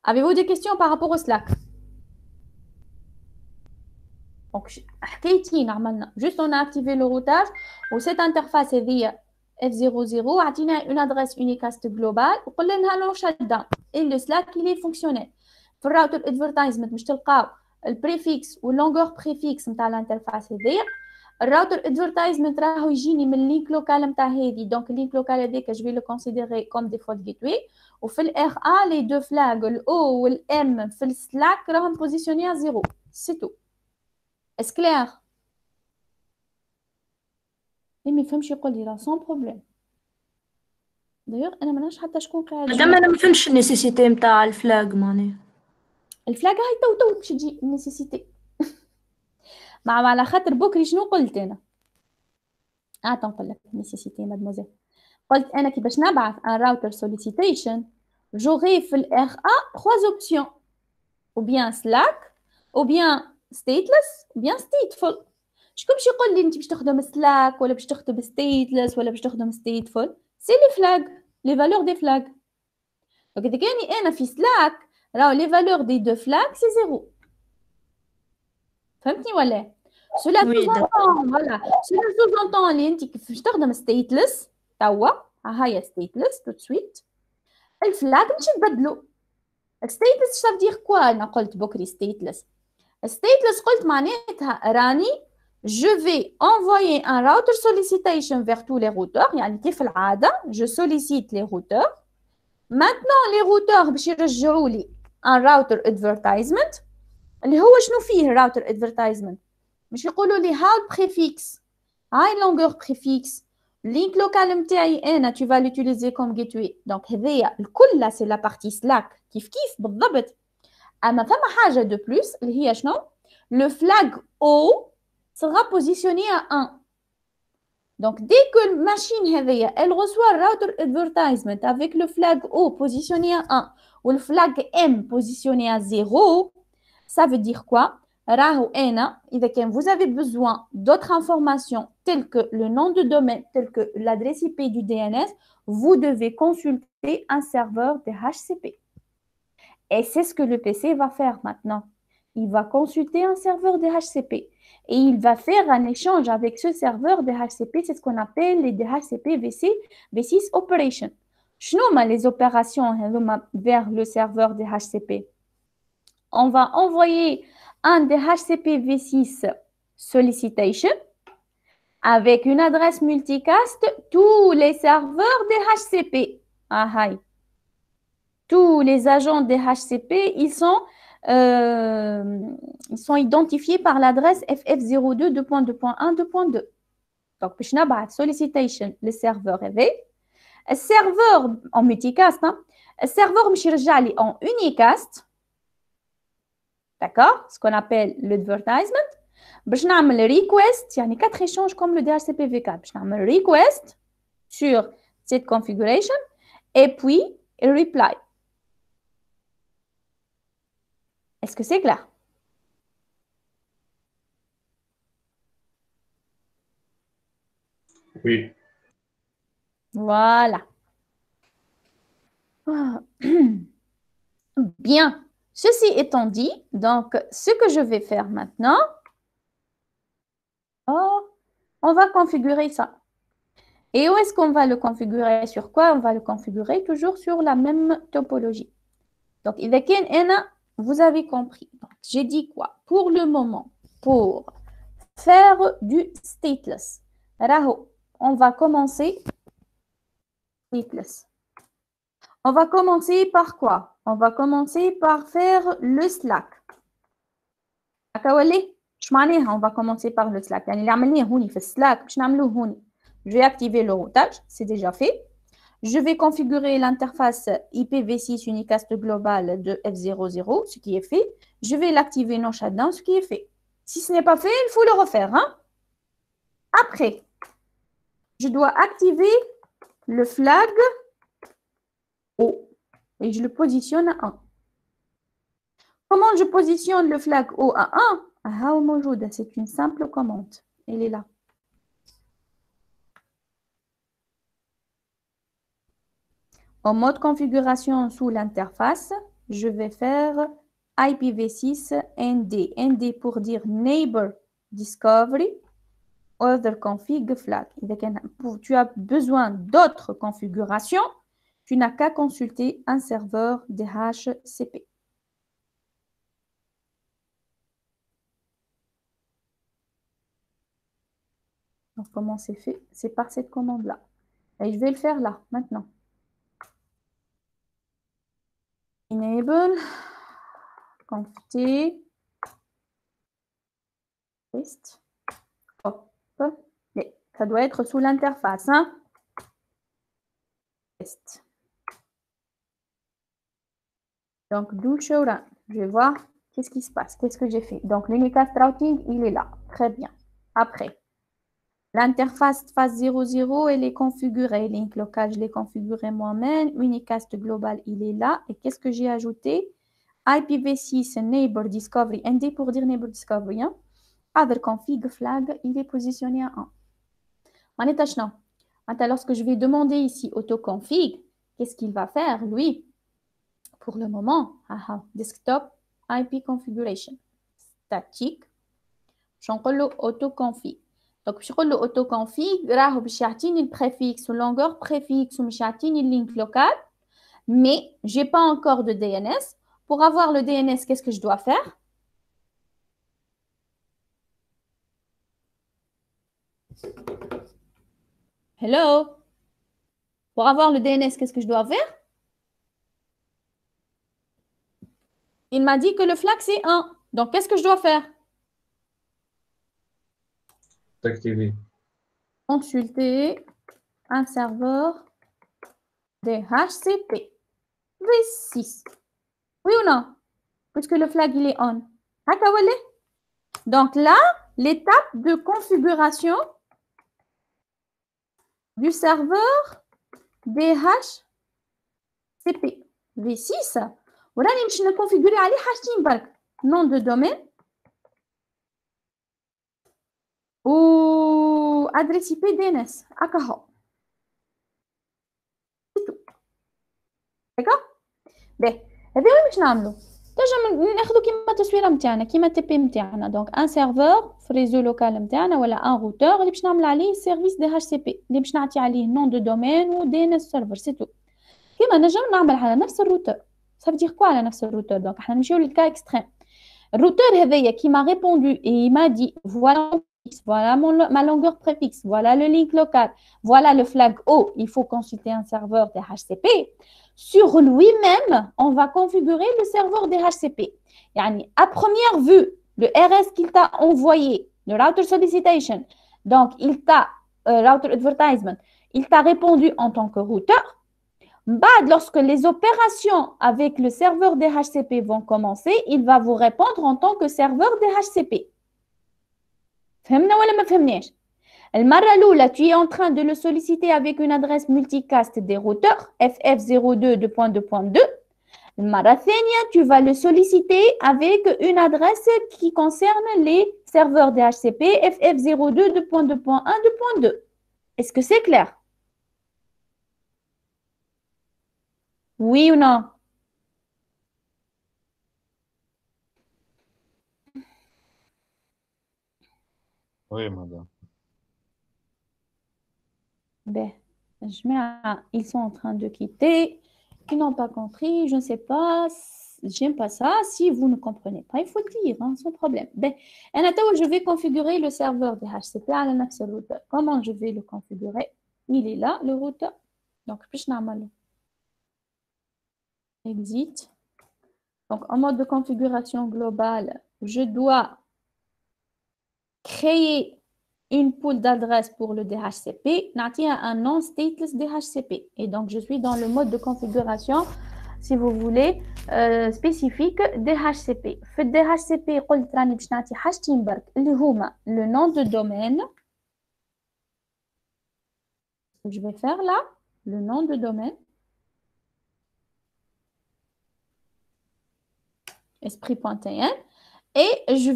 Avez-vous des questions par rapport au Slack? Donc حكيتين عملنا juste on a activé le routage و cette interface هذه F00 عطينا une adresse unicast globale وقلنا لها لو shut down et le Slack il est fonctionnel. في الراوتر advertisement باش تلقاو البريفيكس واللونغور بريفيكس نتاع الانترفاس هذيا. الراوتر advertisement راهو يجيني من اللينك لوكال نتاع هذه دونك اللينك لوكال هذاك je vais le considérer comme default gateway. وفي الار ا les deux flags الاو والام في السلاك راهم positionnés à 0. C'est tout. Est-ce clair? إيه ما يفهمش يقول لي راه sans problème. D'ailleurs أنا ما نعرفش حتى شكون قاعد. مدام أنا ما فهمتش النيسيسيتي نتاع الفلاج معناها. الفلاج هاي تو باش تجي النيسيسيتي. مع على خاطر بكري شنو قلت أنا؟ تنقول لك النيسيسيتي مادموزيل. قلت أنا كي باش نبعث un router solicitation j'aurai في ال RA 3 options ou bien Slack ou bien stateless ou bien stateful. شكون باش يقول لي انت باش تخدم سلاك ولا باش تخدم stateless ولا باش تخدم stateful؟ سي لي فلاج لي فالور دي فلاج. دونك اذا كاني انا في سلاك راهو لي فالور دي دو فلاج سي 0. فهمتني ولا؟ سولا سوزونطون فوالا سولا سوزونطون اللي انت كيف باش تخدم stateless توا هاهي stateless تو سويت الفلاج مش نبدلو. stateless ça veut dire quoi؟ انا قلت بكري stateless. stateless قلت معناتها راني je vais envoyer un router solicitation vers tous les routeurs. يعني كيف العادة je sollicite les routeurs. Maintenant les routeurs باش يرجعوا لي un router advertisement اللي هو شنو فيه router advertisement؟ باش يقولوا لي هاي البريفيكس هاي longueur préfixe link local نتاعي انا tu vas l'utiliser comme gateway. donc هذيا الكل c'est la partie Slack كيف بالضبط. اما فما حاجة de plus اللي هي شنو؟ le flag O sera positionné à 1. Donc, dès que la machine elle reçoit le router advertisement avec le flag O positionné à 1 ou le flag M positionné à 0, ça veut dire quoi? Vous avez besoin d'autres informations telles que le nom de domaine, telles que l'adresse IP du DNS, vous devez consulter un serveur DHCP. Et c'est ce que le PC va faire maintenant. Il va consulter un serveur DHCP. Et il va faire un échange avec ce serveur DHCP, c'est ce qu'on appelle les DHCP V6 Operations. Qu'est-ce les opérations vers le serveur DHCP? On va envoyer un DHCP V6 solicitation avec une adresse multicast, tous les serveurs DHCP. Tous les agents DHCP, ils sont identifiés par l'adresse FF02 2.2.1 2.2. Donc, باش نبعث solicitation للسيرفور هذا. السيرفور en multicast, السيرفور مش يرجع لي en unicast. D'accord? Ce qu'on appelle l'advertisement. باش نعمل request, يعني 4 échanges comme le DHCP V4. باش نعمل request sur cette configuration et puis reply. Est-ce que c'est clair? Oui. Voilà. Bien. Ceci étant dit, donc, ce que je vais faire maintenant, on va configurer ça. Et où est-ce qu'on va le configurer? Sur quoi? On va le configurer toujours sur la même topologie. Donc, vous avez compris. J'ai dit quoi? Pour le moment, pour faire du stateless, on va commencer stateless. On va commencer par quoi? On va commencer par faire le Slack. On va commencer par le Slack. Je vais activer le routage, c'est déjà fait. Je vais configurer l'interface IPv6 unicast global de F00, ce qui est fait. Je vais l'activer non shutdown, ce qui est fait. Si ce n'est pas fait, il faut le refaire. Hein? Après, je dois activer le flag O et je le positionne à 1. Comment je positionne le flag O à 1? C'est une simple commande. Elle est là. En mode configuration sous l'interface, je vais faire IPv6 ND. ND pour dire Neighbor Discovery Other Config Flag. Tu as besoin d'autres configurations, tu n'as qu'à consulter un serveur DHCP. Donc, comment c'est fait? C'est par cette commande-là. Et je vais le faire là, maintenant. Enable, conft, test, hop, et ça doit être sous l'interface, hein? Test. Donc, do show run. Je vais voir qu'est-ce qui se passe, qu'est-ce que j'ai fait. Donc, l'unicast routing, il est là. Très bien. Après, l'interface phase 00, elle est configurée. Link local, je l'ai configuré moi-même. Unicast global, il est là. Et qu'est-ce que j'ai ajouté? IPv6 Neighbor Discovery, ND pour dire Neighbor Discovery. Hein? Other config flag, il est positionné à 1. En état non. Lorsque je vais demander ici autoconfig, qu'est-ce qu'il va faire, lui? Pour le moment, desktop IP configuration statique. Je vais autoconfig. Donc, je vais autoconfig, le préfixe, longueur préfixe, le link local, mais je n'ai pas encore de DNS. Pour avoir le DNS, qu'est-ce que je dois faire? Hello? Pour avoir le DNS, qu'est-ce que je dois faire? Il m'a dit que le flag, c'est 1. Donc, qu'est-ce que je dois faire? Activer. Consulter un serveur DHCP V6. Oui ou non? Puisque le flag, il est on. Donc là, l'étape de configuration du serveur DHCP V6. Voilà, je vais configurer nom de domaine ou adresse IP DNS. C'est tout. D'accord? Bien. Et bien, je vais نعملو. ناخذو كيما التصويره نتاعنا كيما تي بي نتاعنا دونك ان سيرفور في ريزو لوكال نتاعنا ولا ان روتور اللي باش نعمل عليه سيرفيس دي اتش سي بي اللي باش نعطي عليه نون دو دومين و دي ان اس سيرفر سي تو كيما نجم نعمل على نفس الروتور ça veut dire quoi على نفس الروتور دونك احنا نمشيو للكا اكستريم الروتور هذايا qui m'a répondu et il m'a dit voilà ma longueur préfixe, voilà le link local, voilà le flag O, il faut consulter un serveur DHCP. Sur lui-même, on va configurer le serveur DHCP. Yani, à première vue, le RS qu'il t'a envoyé, le router solicitation, donc il t'a, router advertisement, il t'a répondu en tant que routeur. Lorsque les opérations avec le serveur DHCP vont commencer, il va vous répondre en tant que serveur DHCP. فهمنا ولا ما فهمناش المرة الأولى tu es en train de le solliciter avec une adresse multicast des routeurs FF02.2.2 المرة الثانية tu vas le solliciter avec une adresse qui concerne les serveurs DHCP FF02.2.1.2. Est-ce que c'est clair? Oui ou non? Oui, madame. Ben, ils sont en train de quitter. Ils n'ont pas compris. Je ne sais pas. J'aime pas ça. Si vous ne comprenez pas, il faut le dire, hein, sans problème. Ben, je vais configurer le serveur DHCP à la routeur. Comment je vais le configurer? Il est là, le routeur. Donc, je vais exit. Donc, en mode de configuration globale, je dois créer une pool d'adresses pour le DHCP, un nom stateless DHCP. Et donc, je suis dans le mode de configuration, si vous voulez, spécifique DHCP. في DHCP, قلت راني باش نعطي حاجتين برك اللي هما le nom de domaine. Je vais faire là le nom de domaine. Esprit.tn. Et je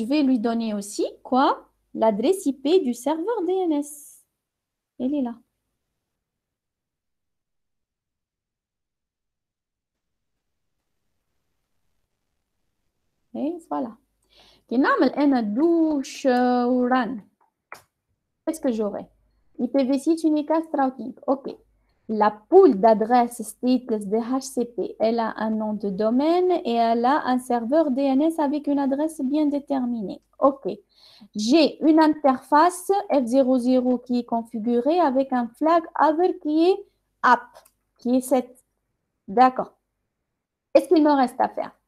vais lui donner aussi quoi? L'adresse IP du serveur DNS. Elle est là. Et voilà. Qu'est-ce que j'aurai? IPv6 unicast routing. OK. La pool d'adresses stateless DHCP, elle a un nom de domaine et elle a un serveur DNS avec une adresse bien déterminée. OK. J'ai une interface F00 qui est configurée avec un flag other qui est app, qui est set. D'accord. Qu'est-ce qu'il me reste à faire?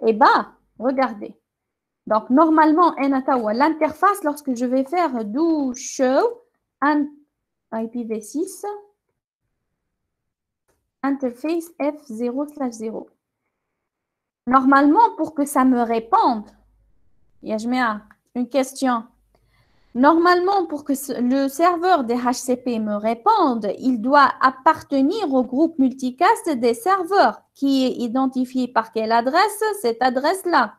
Eh bien, regardez. Donc, normalement, l'interface, lorsque je vais faire do show un IPv6 interface F0/0. Normalement, pour que ça me réponde, une question. Normalement, pour que le serveur DHCP me réponde, il doit appartenir au groupe multicast des serveurs qui est identifié par quelle adresse? Cette adresse-là.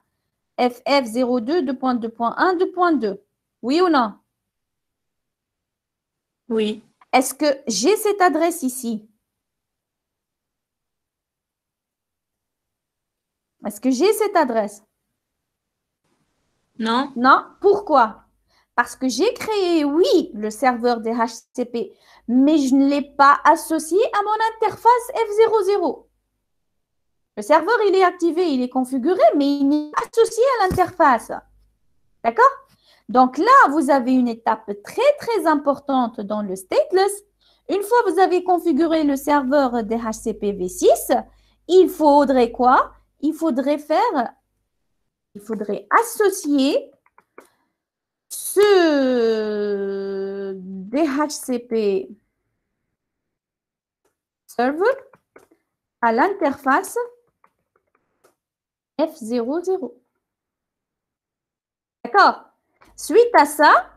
FF02.2.1.2.2. Oui ou non? Oui. Est-ce que j'ai cette adresse ici? Est-ce que j'ai cette adresse? Non. Non. Pourquoi? Parce que j'ai créé, oui, le serveur DHCP, mais je ne l'ai pas associé à mon interface F00. Le serveur, il est activé, il est configuré, mais il n'est pas associé à l'interface. D'accord? Donc là, vous avez une étape très, très importante dans le stateless. Une fois que vous avez configuré le serveur DHCP v6, il faudrait quoi? Il faudrait associer ce DHCP server à l'interface F00. D'accord? Suite à ça,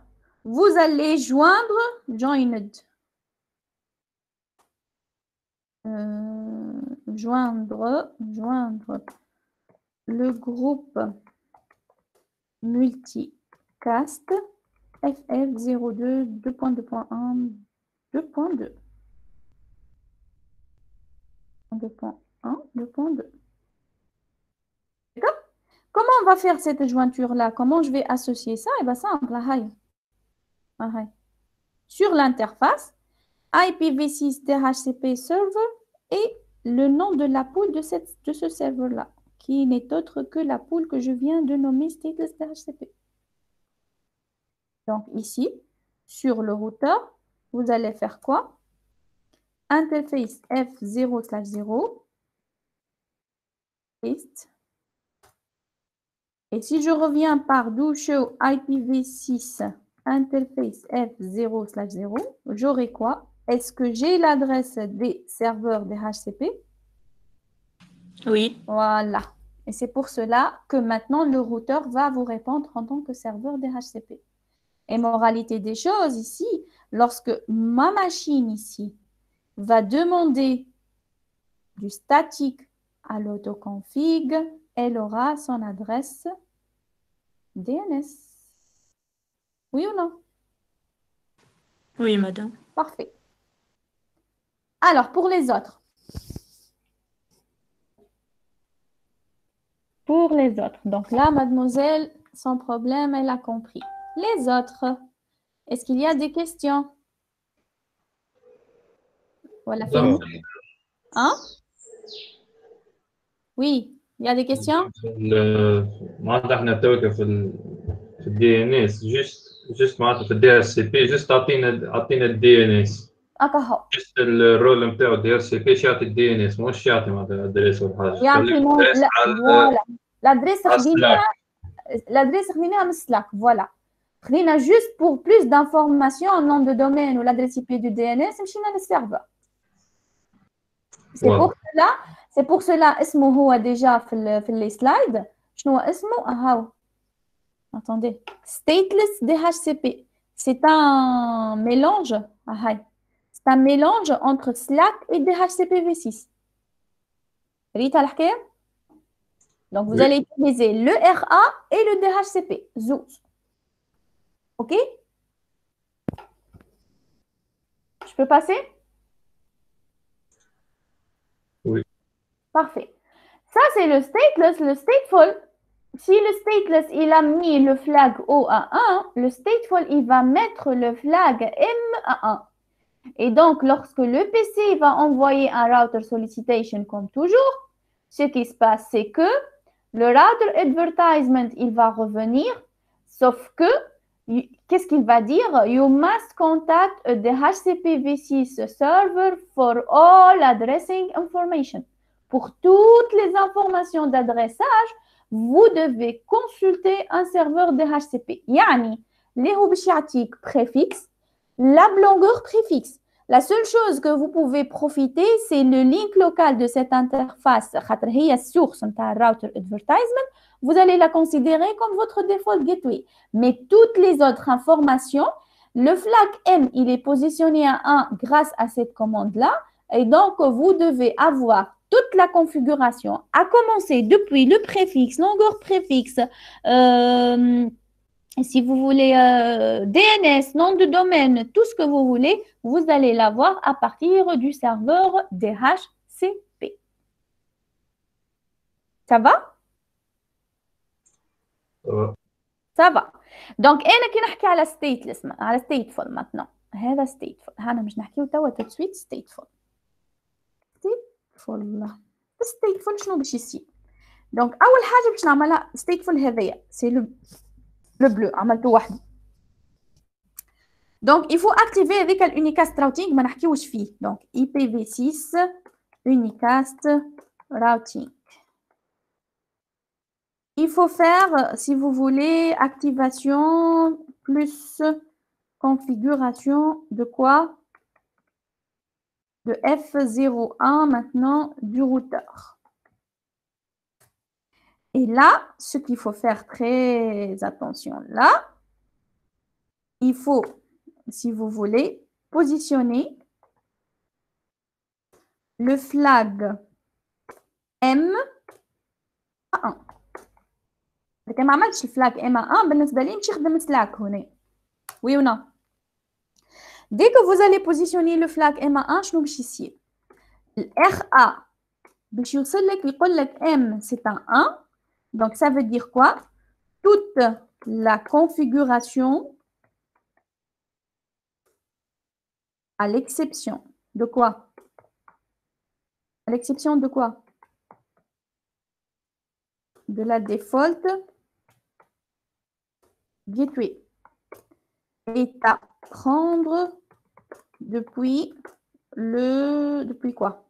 vous allez joindre le groupe multicast FF02 2.2.1 2.2. 2.1 2.2. D'accord? Comment on va faire cette jointure-là? Comment je vais associer ça? Eh bien, simple. Sur l'interface, IPv6 DHCP server et le nom de la pool de ce serveur-là, qui n'est autre que la pool que je viens de nommer stateless DHCP. Donc ici, sur le routeur, vous allez faire quoi? Interface F0/0 list. Et si je reviens par do show IPv6 interface F0/0, j'aurai quoi? Est-ce que j'ai l'adresse des serveurs DHCP? Oui. Voilà. Et c'est pour cela que maintenant, le routeur va vous répondre en tant que serveur DHCP. Et moralité des choses ici, lorsque ma machine ici va demander du statique à l'autoconfig, elle aura son adresse DNS. Oui ou non? Oui, madame. Parfait. Alors, pour les autres. Pour les autres. Donc là, mademoiselle, sans problème, elle a compris. Les autres. Est-ce qu'il y a des questions? Voilà. Hein? Oui, il y a des questions? معناتها احنا توك في الدي ان اس جوست معناتها في الدي اس سي بي جوست اعطينا الدي ان اس هكا جست الرول نتاعو دي اس بي يعطي الدي ان اس مش يعطي معناتها ادريس ولا حاجه يعطي لا فوالا لادريس خديناها l'adresse خديناها من Slack voilà خدينا juste pour plus d'informations nom de domaine ou l'adresse IP du DNS مشينا للسيرفر c'est pour cela اسمه هو déjà في les slides شنو هو اسمه هاو attendez stateless DHCP c'est un mélange c'est un mélange entre Slack et DHCP v6 ريت الحكايه donc vous allez utiliser le RA et le DHCP زوز ok je peux passer oui parfait ça c'est le stateless le stateful si le stateless il a mis le flag O à 1 le stateful il va mettre le flag M à 1 et donc lorsque le PC va envoyer un router solicitation comme toujours ce qui se passe c'est que le router advertisement, il va revenir, sauf que, qu'est-ce qu'il va dire? You must contact a DHCP v6 server for all addressing information. Pour toutes les informations d'adressage, vous devez consulter un serveur DHCP. Yani, les hubishiatik préfixe, la longueur préfixe. La seule chose que vous pouvez profiter, c'est le link local de cette interface. Source router advertisement. Vous allez la considérer comme votre default gateway. Mais toutes les autres informations, le flag M, il est positionné à 1 grâce à cette commande-là. Et donc, vous devez avoir toute la configuration, à commencer depuis le préfixe, longueur préfixe, si vous voulez DNS, nom de domaine, tout ce que vous voulez, vous allez l'avoir à partir du serveur DHCP. Ça va? Ça va. Donc, أنا كي نحكي على stateless على stateful maintenant. هذا stateful. أنا مش نحكيه توا tout de suite stateful. stateful شنو باش يصير؟ Donc أول حاجة باش نعملها stateful هذايا c'est le bleu عملته وحده. Donc il faut activer avec l'unicast routing ما نحكيوش فيه. Donc IPv6 unicast routing. Il faut faire, si vous voulez, activation plus configuration de quoi? De F01 maintenant du routeur. Et là, ce qu'il faut faire très attention là, il faut, si vous voulez, positionner le flag M à 1. لكن ما عملتش الفلاج M à 1 بالنسبة لي مش يخدم سلاك هنا. Oui ou non? Dès que vous allez positionner le flag M à 1, شنو باش يصير؟ ال RA باش يوصل لك يقول لك M c'est un 1. Donc, ça veut dire quoi? Toute la configuration, à l'exception de quoi? À l'exception de quoi? De la default gateway. Et à prendre depuis quoi?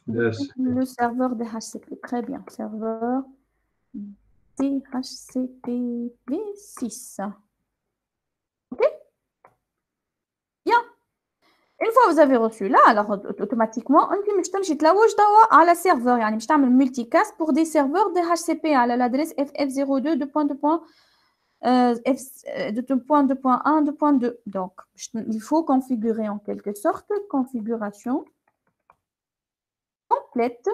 Le serveur DHCP, très bien. Serveur DHCP v6. OK? Bien. Une fois que vous avez reçu là, alors automatiquement, on peut تمشي تلوج توا على serveur يعني باش تعمل multicast pour des serveurs DHCP على l'adresse ff02 2.2.1 2.2. Donc, il faut configurer en quelque sorte configuration complète,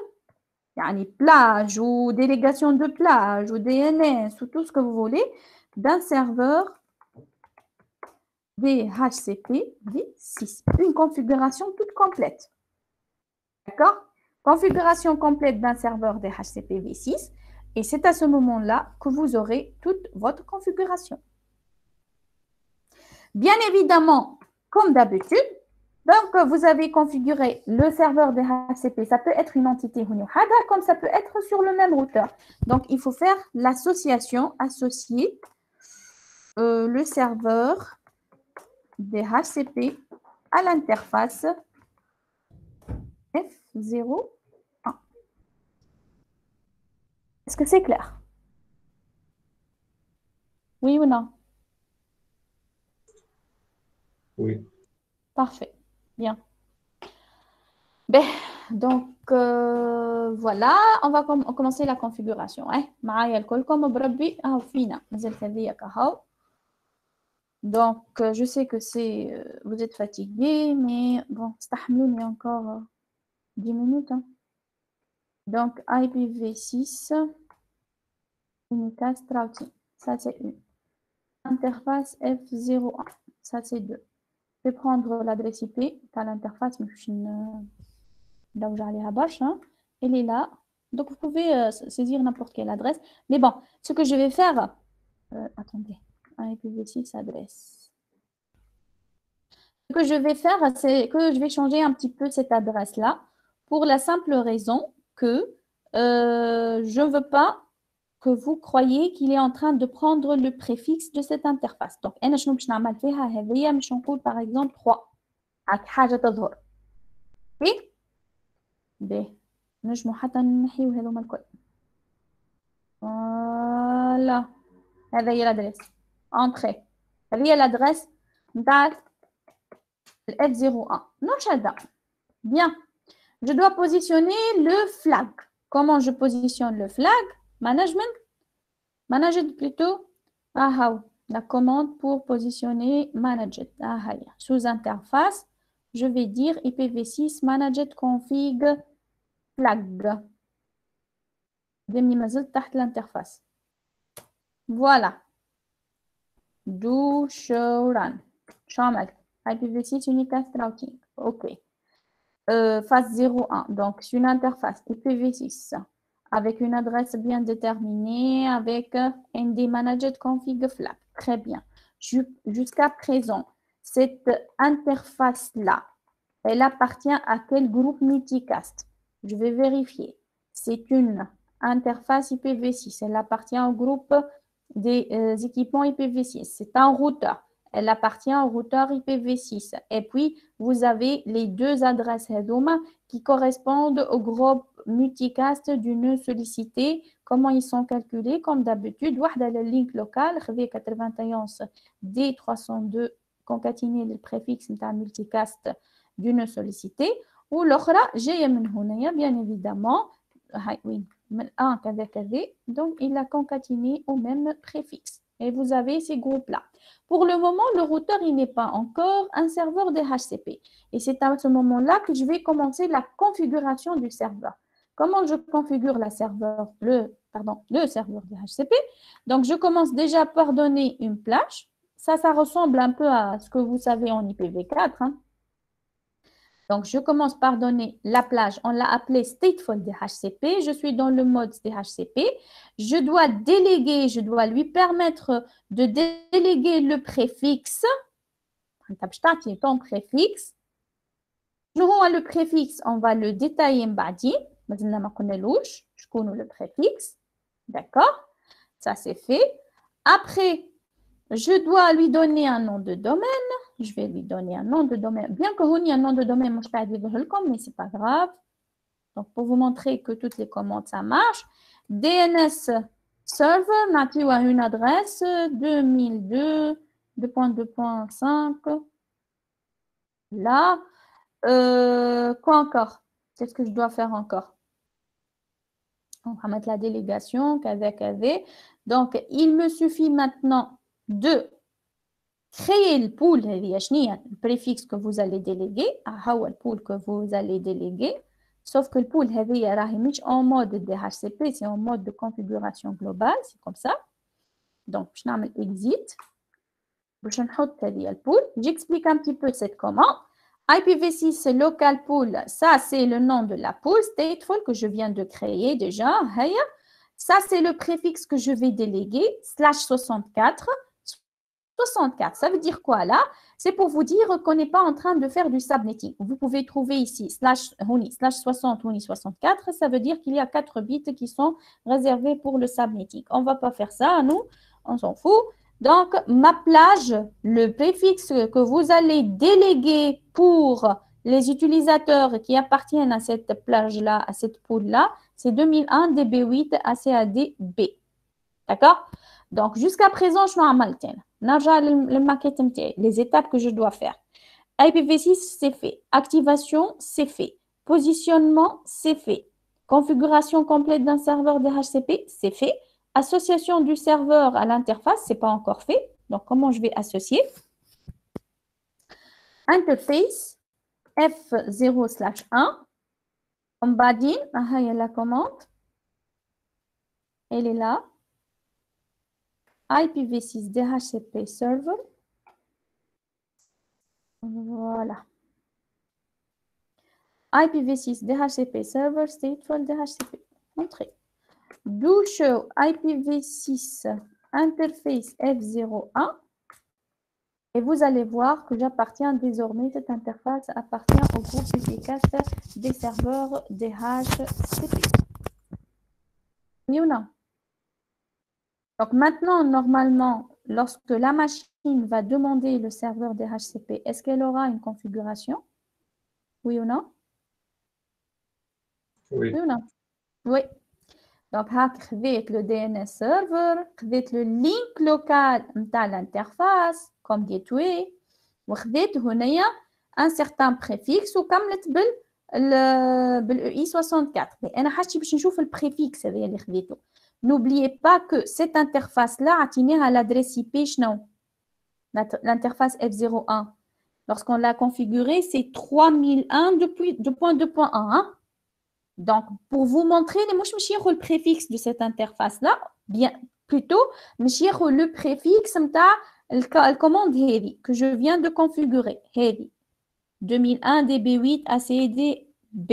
yani plage ou délégation de plage ou DNS ou tout ce que vous voulez d'un serveur DHCP v6. Une configuration toute complète. D'accord? Configuration complète d'un serveur DHCP v6 et c'est à ce moment-là que vous aurez toute votre configuration. Bien évidemment, comme d'habitude, donc, vous avez configuré le serveur DHCP. Ça peut être une entité Hunuhada, comme ça peut être sur le même routeur. Donc, il faut faire l'association, associer le serveur DHCP à l'interface F01. Est-ce que c'est clair? Oui ou non? Oui. Parfait. Bien. Ben, donc, voilà, on va commencer la configuration. معايا الكلكم بربي اهو فينا مازال هذيا كهو. Donc, je sais que vous êtes fatigués, mais bon, استحملوني encore 10 minutes. Hein. Donc, IPv6, unicast routing, ça c'est une. Interface F01, ça c'est 2. Je vais prendre l'adresse IP à l'interface, là où j'allais à Bash, hein. Elle est là. Donc, vous pouvez saisir n'importe quelle adresse. Mais bon, ce que je vais faire... attendez. IPv6 adresse. Ce que je vais faire, c'est que je vais changer un petit peu cette adresse-là pour la simple raison que je ne veux pas que vous croyez qu'il est en train de prendre le préfixe de cette interface. Donc, je vais par exemple 3. OK? نجمو حتى نحيو هذوما الكل. فوالا هذا هي l'adresse. Entrée. هذه هي l'adresse نتاع F01. نشهد. Bien. Je dois positionner le flag. Comment je positionne le flag? Managed plutôt. La commande pour positionner managed. Sous interface, je vais dire IPv6 managed config flag. دمني مازلت تحت l'interface. Voilà. Do show run. شامل. IPv6 unicast routing. OK. Phase 01. Donc, c'est une interface IPv6 avec une adresse bien déterminée, avec ND managed config flag. Très bien. Jusqu'à présent, cette interface-là, elle appartient à quel groupe multicast? Je vais vérifier. C'est une interface IPv6. Elle appartient au groupe des équipements IPv6. C'est un routeur. Elle appartient au routeur IPv6. Et puis, vous avez les deux adresses HEDOM qui correspondent au groupe multicast du nœud sollicité. Comment ils sont calculés? Comme d'habitude, le link local, 91 D302, concaténer le préfixe de multicast du nœud sollicité. Ou l'autre, j'ai bien évidemment, oui, donc il a concaténé au même préfixe. Et vous avez ces groupes-là. Pour le moment, le routeur, il n'est pas encore un serveur DHCP. Et c'est à ce moment-là que je vais commencer la configuration du serveur. Comment je configure le serveur DHCP? Donc, je commence déjà par donner une plage. Ça ressemble un peu à ce que vous savez en IPv4. Hein. Donc, je commence par donner la plage. On l'a appelée stateful DHCP. Je suis dans le mode DHCP. Je dois déléguer, je dois lui permettre de déléguer le préfixe. Ton préfixe. Le préfixe, on va le détailler. Je connais le préfixe. D'accord? Ça, c'est fait. Après, je dois lui donner un nom de domaine. Je vais lui donner un nom de domaine. Bien que vous ayez un nom de domaine, moi, je ne peux pas dire mais ce n'est pas grave. Donc, pour vous montrer que toutes les commandes, ça marche. DNS server, on a une adresse 2002, 2.2.5. Là. Quoi encore? C'est ce que je dois faire encore. On va mettre la délégation, KV. Donc, il me suffit maintenant de créer le pool, le préfixe que vous allez déléguer, le pool que vous allez déléguer, sauf que le pool est en mode DHCP, c'est en mode de configuration globale, c'est comme ça. Donc, je vais exit. Je vais le pool. J'explique un petit peu cette commande. IPv6 local pool, ça c'est le nom de la pool stateful que je viens de créer déjà. Ça c'est le préfixe que je vais déléguer, /64. 64, ça veut dire quoi là? C'est pour vous dire qu'on n'est pas en train de faire du subnetting. Vous pouvez trouver ici /60 ou 64, ça veut dire qu'il y a 4 bits qui sont réservés pour le subnetting. On ne va pas faire ça, nous, on s'en fout. Donc, ma plage, le préfixe que vous allez déléguer pour les utilisateurs qui appartiennent à cette plage-là, à cette pool-là, c'est 2001 DB8 ACAD B. D'accord? Donc, jusqu'à présent, je suis en Maltaine. Le maquette MTA, les étapes que je dois faire. IPv6, c'est fait. Activation, c'est fait. Positionnement, c'est fait. Configuration complète d'un serveur DHCP, c'est fait. Association du serveur à l'interface, ce n'est pas encore fait. Donc, comment je vais associer? Interface F0/1. Embedding, il y a la commande. Elle est là. IPv6 DHCP server. Voilà. IPv6 DHCP server stateful DHCP. Entrée. Do show IPv6 interface F01. Et vous allez voir que j'appartiens désormais, cette interface appartient au groupe efficace des serveurs DHCP. Oui ou non? Donc maintenant, normalement, lorsque la machine va demander le serveur DHCP, est-ce qu'elle aura une configuration? Oui ou non? Oui. Oui ou non? Oui. Donc, avec le DNS server, avec le link local de l'interface, comme gateway, وخذيت هنايا un certain préfixe وكملت بال EI64. Mais انا حاجتي باش نشوف البريفيكس هذايا اللي خذيته. N'oubliez pas que cette interface là عطيناها l'adresse IP شنو؟ L'interface F01. Lorsqu'on l'a configurée, c'est 3001 2.2.1. Hein? Donc, pour vous montrer, je vais le préfixe de cette interface-là, bien plutôt, je vais le préfixe de la commande heavy que je viens de configurer. Heavy. 2001 DB8 ACD B.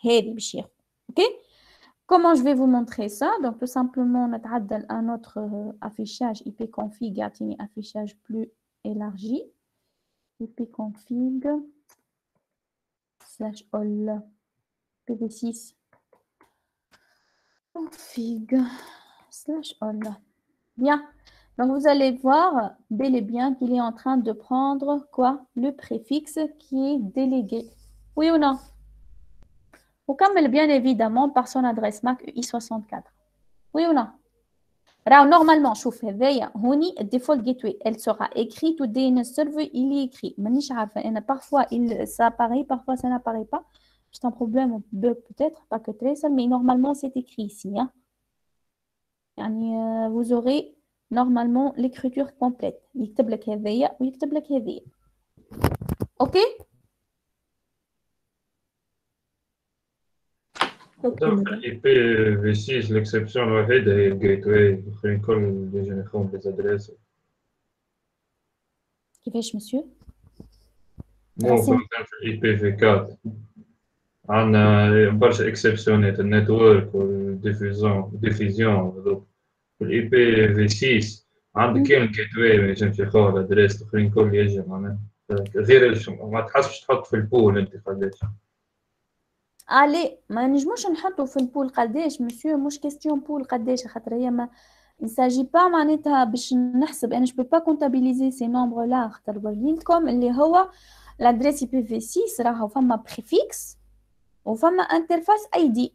Heavy. OK? Comment je vais vous montrer ça? Donc, tout simplement, on a un autre affichage ipconfig, un affichage plus élargi. ipconfig /all pv6 config /all. Bien. Donc, vous allez voir bel et bien qu'il est en train de prendre quoi? Le préfixe qui est délégué. Oui ou non? Ou comme bien évidemment par son adresse MAC UI64. Oui ou non? Alors, normalement, je fais Honi default gateway. Elle sera écrite ou DNS server, il est écrit. Parfois, ça apparaît, parfois, ça n'apparaît pas. C'est un problème, un bug peut-être, pas que très seul, mais normalement, c'est écrit ici. Hein. Vous aurez normalement l'écriture complète. يكتب لك هذيا ويكتب لك هذيا. OK? IPv6 l'exception الوحيدة هي الجيتواي، الآخرين كل يجوا يخون بالأدريس. كيفاش مسيو؟ مو مثلا في IPv4 عندنا برشا اكسبسيونات النتورك والديفيزيون هذوك. في IPv6 عندك كامل الجيتواي ما ينجمش يخون الأدريس، الآخرين كل يجوا معناها غير ما تحسش تحط في البول أنت قداش. علي ما نجموش نحطوا في البول قداش مسيو، مش كيستيون بول قداش، خاطر هي ما نساجي با معناتها باش نحسب انا جو بو با كونتابيليزي سي نومبر لا، خاطر ورينكم اللي هو لادريس بي في 6 راهو فما بريفيكس وفما انترفاس اي دي.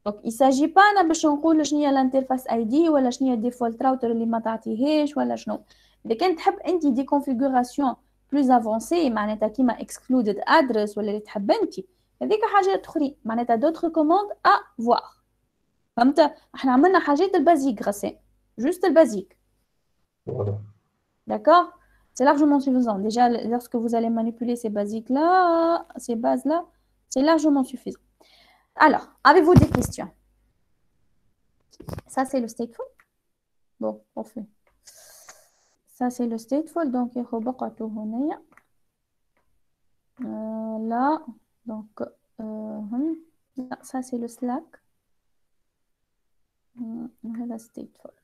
دونك يساجي با انا باش نقول شنو هي الانترفاس اي دي ولا شنو هي الديفولت راوتر اللي ما تعطيهاش ولا شنو. اذا كنت تحب انت دي كونفيغوراسيون بلوز افونسي معناتها كيما اكسكلودد ادرس ولا اللي تحب انت، هذيك حاجات اخرين معناتها دوتر كوموند ا فوار. فهمت؟ احنا عملنا حاجات البازيك غسان juste le basique. D'accord? C'est largement suffisant. Déjà, lorsque vous allez manipuler ces basiques-là, ces bases-là, c'est largement suffisant. Alors, avez-vous des questions? Ça, c'est le stateful. Bon, on fait. Ça, c'est le stateful. Donc, il faut là, donc, ça, c'est le slack. La stateful.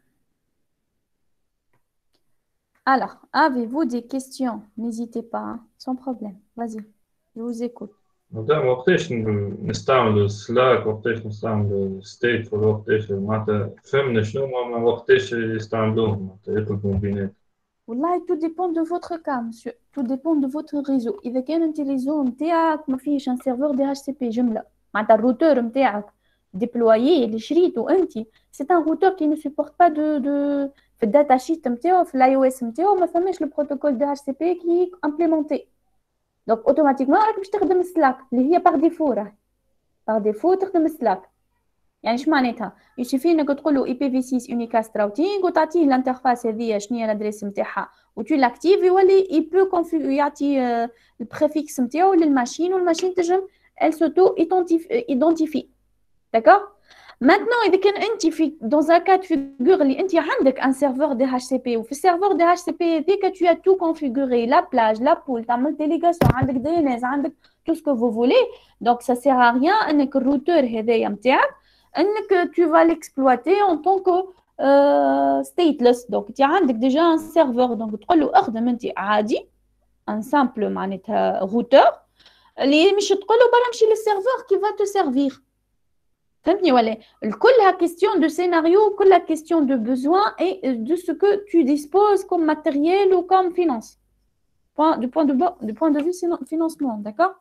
Alors, avez-vous des questions? N'hésitez pas, hein, sans problème. Vas-y, je vous écoute. مادام وقتاش نستعملوا سلاك وقتاش نستعملوا ستيت وقتاش معناتها فهمنا شنو ما وقتاش يستعملوه معناتها يطلبوا بينات. والله tout dépend de votre cas monsieur, tout dépend de votre réseau. إذا كان أنت الريزو نتاعك ما فيهش un serveur DHCP جملة معناتها الروتور نتاعك déployé اللي شريته أنت c'est un routeur qui ne supporte pas de في الداتا شيت نتاعو في الاي او اس نتاعو ما فماش لو بروتوكول DHCP qui est implémenté. Donc automatiquement راك باش تخدم سلاك اللي هي باغ ديفو راهي باغ ديفو تخدم سلاك. يعني اش معناتها يشوفي انك تقول له اي بي في 6 يونيكاست راوتينغ وتعطيه الانترفاس هذه شنو هي الادريس نتاعها وتو لاكتيف يولي اي بو كونفيغ يعطي البريفيكس نتاعو للماشين والماشين تنجم ال سوتو ايدونتيفي. داكور مانتنو اذا كان انت في دون ان كاد فيغور اللي انت عندك ان سيرفور دي اتش سي بي وفي السيرفور دي اتش سي بي هذيك تو تو كونفيغوري لا بلاج لا بول تعمل ديليغاسيون عندك دي ان اس عندك تو سكو فو فولي دونك سا سير ا ريان انك الروتور هذايا نتاعك انك tu vas l'exploiter en tant que stateless. donc انت عندك déjà un serveur donc تقول له اخدم انت عادي un simple معناتها routeur اللي مش تقول له برا مشي للسيرفور qui va te servir. فهمتني ولا كلها question de scénario كلها question de besoin et de ce que tu disposes comme matériel ou comme finance du point de vue financement. d'accord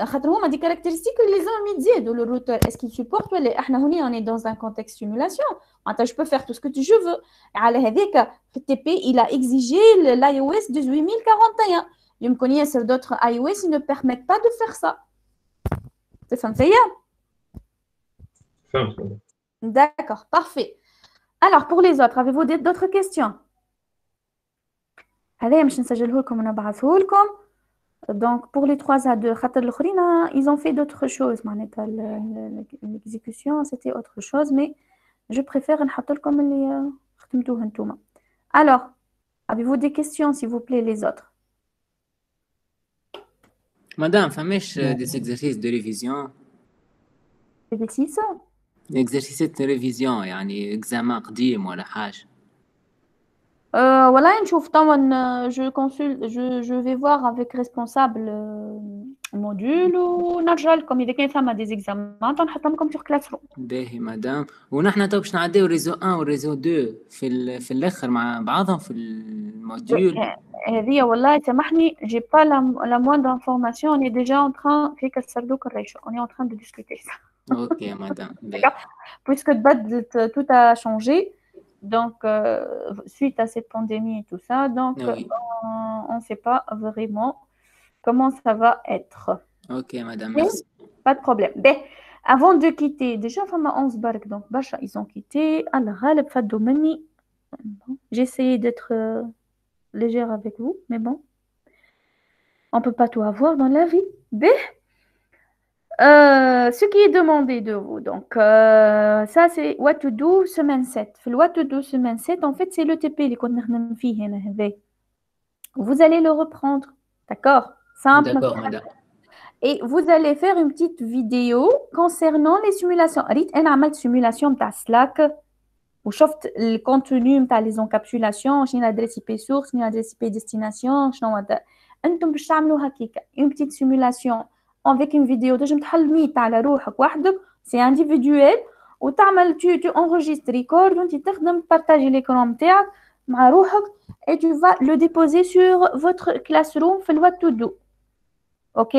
خاطر هما دي كاركتيرستيك اللي لازم يتزادوا لو روتور اسكي سيبورت ولا احنا هنا اوني دون ان كونتكست سيمولاسيون معناتها جو بو فير تو سكو تو جو فو. على هذاك في التي بي il a exigé الاي او اس 18041 يمكن ياسر دوتر اي او اس ne permettent pas de faire ça. تفهم فيا؟ فهمت. D'accord, parfait. Alors pour les autres, avez-vous d'autres questions؟ هذايا مش نسجله لكم ونبعثه لكم. Donc pour les 3 à 2 خاطر الاخرين ils ont fait d'autres choses معناتها l'exécution c'était autre chose mais je préfère نحط لكم اللي خدمتوه نتوما. Alors avez-vous des questions s'il vous plaît les autres؟ مدام فماش des exercices de révision؟ exercices de révision يعني اكزامان قديم ولا حاجة؟ والله نشوف طبعا je vais voir avec responsable module ونرجع لكم اذا كان ثما دي زيكزامان نحط لكم في كلاس روم. باهي مدام. ونحن تو باش نعديو ريزو 1 وريزو 2 في الاخر مع بعضهم في الموديول. هذه والله سامحني j'ai pas la moindre information on est déjà en train في كسردوك الريشو on est en train de discuter ça. Ok madame. Puisque tout a changé donc suite à cette pandémie et tout ça donc oui. on ne sait pas vraiment comment ça va être. Ok madame, merci. Pas de problème. Ben, avant de quitter déjà فما 11 برك donc باش ils ont quitté الغالب فدوا مني. J'ai essayé d'être légère avec vous mais bon on peut pas tout avoir dans la vie. Ben, ce qui est demandé de vous, donc ça c'est what to do semaine 7. What to do semaine 7, en fait c'est le TP اللي كنا نخدم فيه هنا هذا. Vous allez le reprendre, d'accord? Simple. D'accord, madame. Et vous allez faire une petite vidéo concernant les simulations. ريت انا عملت simulation تاع Slack وشفت الكونتوني نتاع les encapsulations شنو l'adresse IP source شنو l'adresse IP destination شنو هذا. انتم باش تعملوا هكيك une petite simulation avec une vidéo تنجم تحل ميت على روحك وحدك سي انديفيدويل وتعمل tu enregistres record وانت تخدم partager l'écran نتاعك مع روحك et tu vas le déposer sur votre classroom في what to do. OK?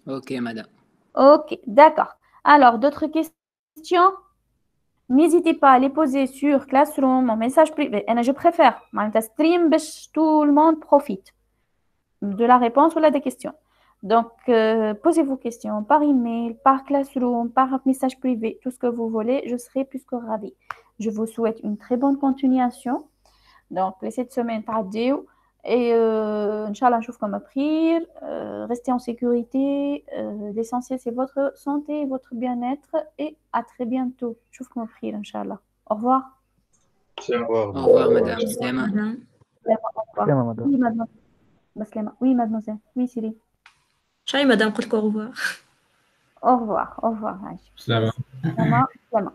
OK madame. OK, d'accord. Alors d'autres questions? N'hésitez pas à les poser sur classroom en message privé. Et je préfère معناتها stream باش tout le monde profite de la réponse ou des questions. Donc, posez vos questions par email, par classroom, par message privé, tout ce que vous voulez. Je serai plus que ravie. Je vous souhaite une très bonne continuation. Donc, cette semaine, تعديو. Et Inch'Allah, je vous comme prière. Restez en sécurité. L'essentiel, c'est votre santé, votre bien-être. Et à très bientôt. Je vous comme prière, Inch'Allah. Au revoir. Au revoir, madame. Slema. Oui, mademoiselle. Oui, mademoiselle. Oui, Siri. شاي مدام قلت لك au revoir. Au revoir. Au revoir. سلام. Salam.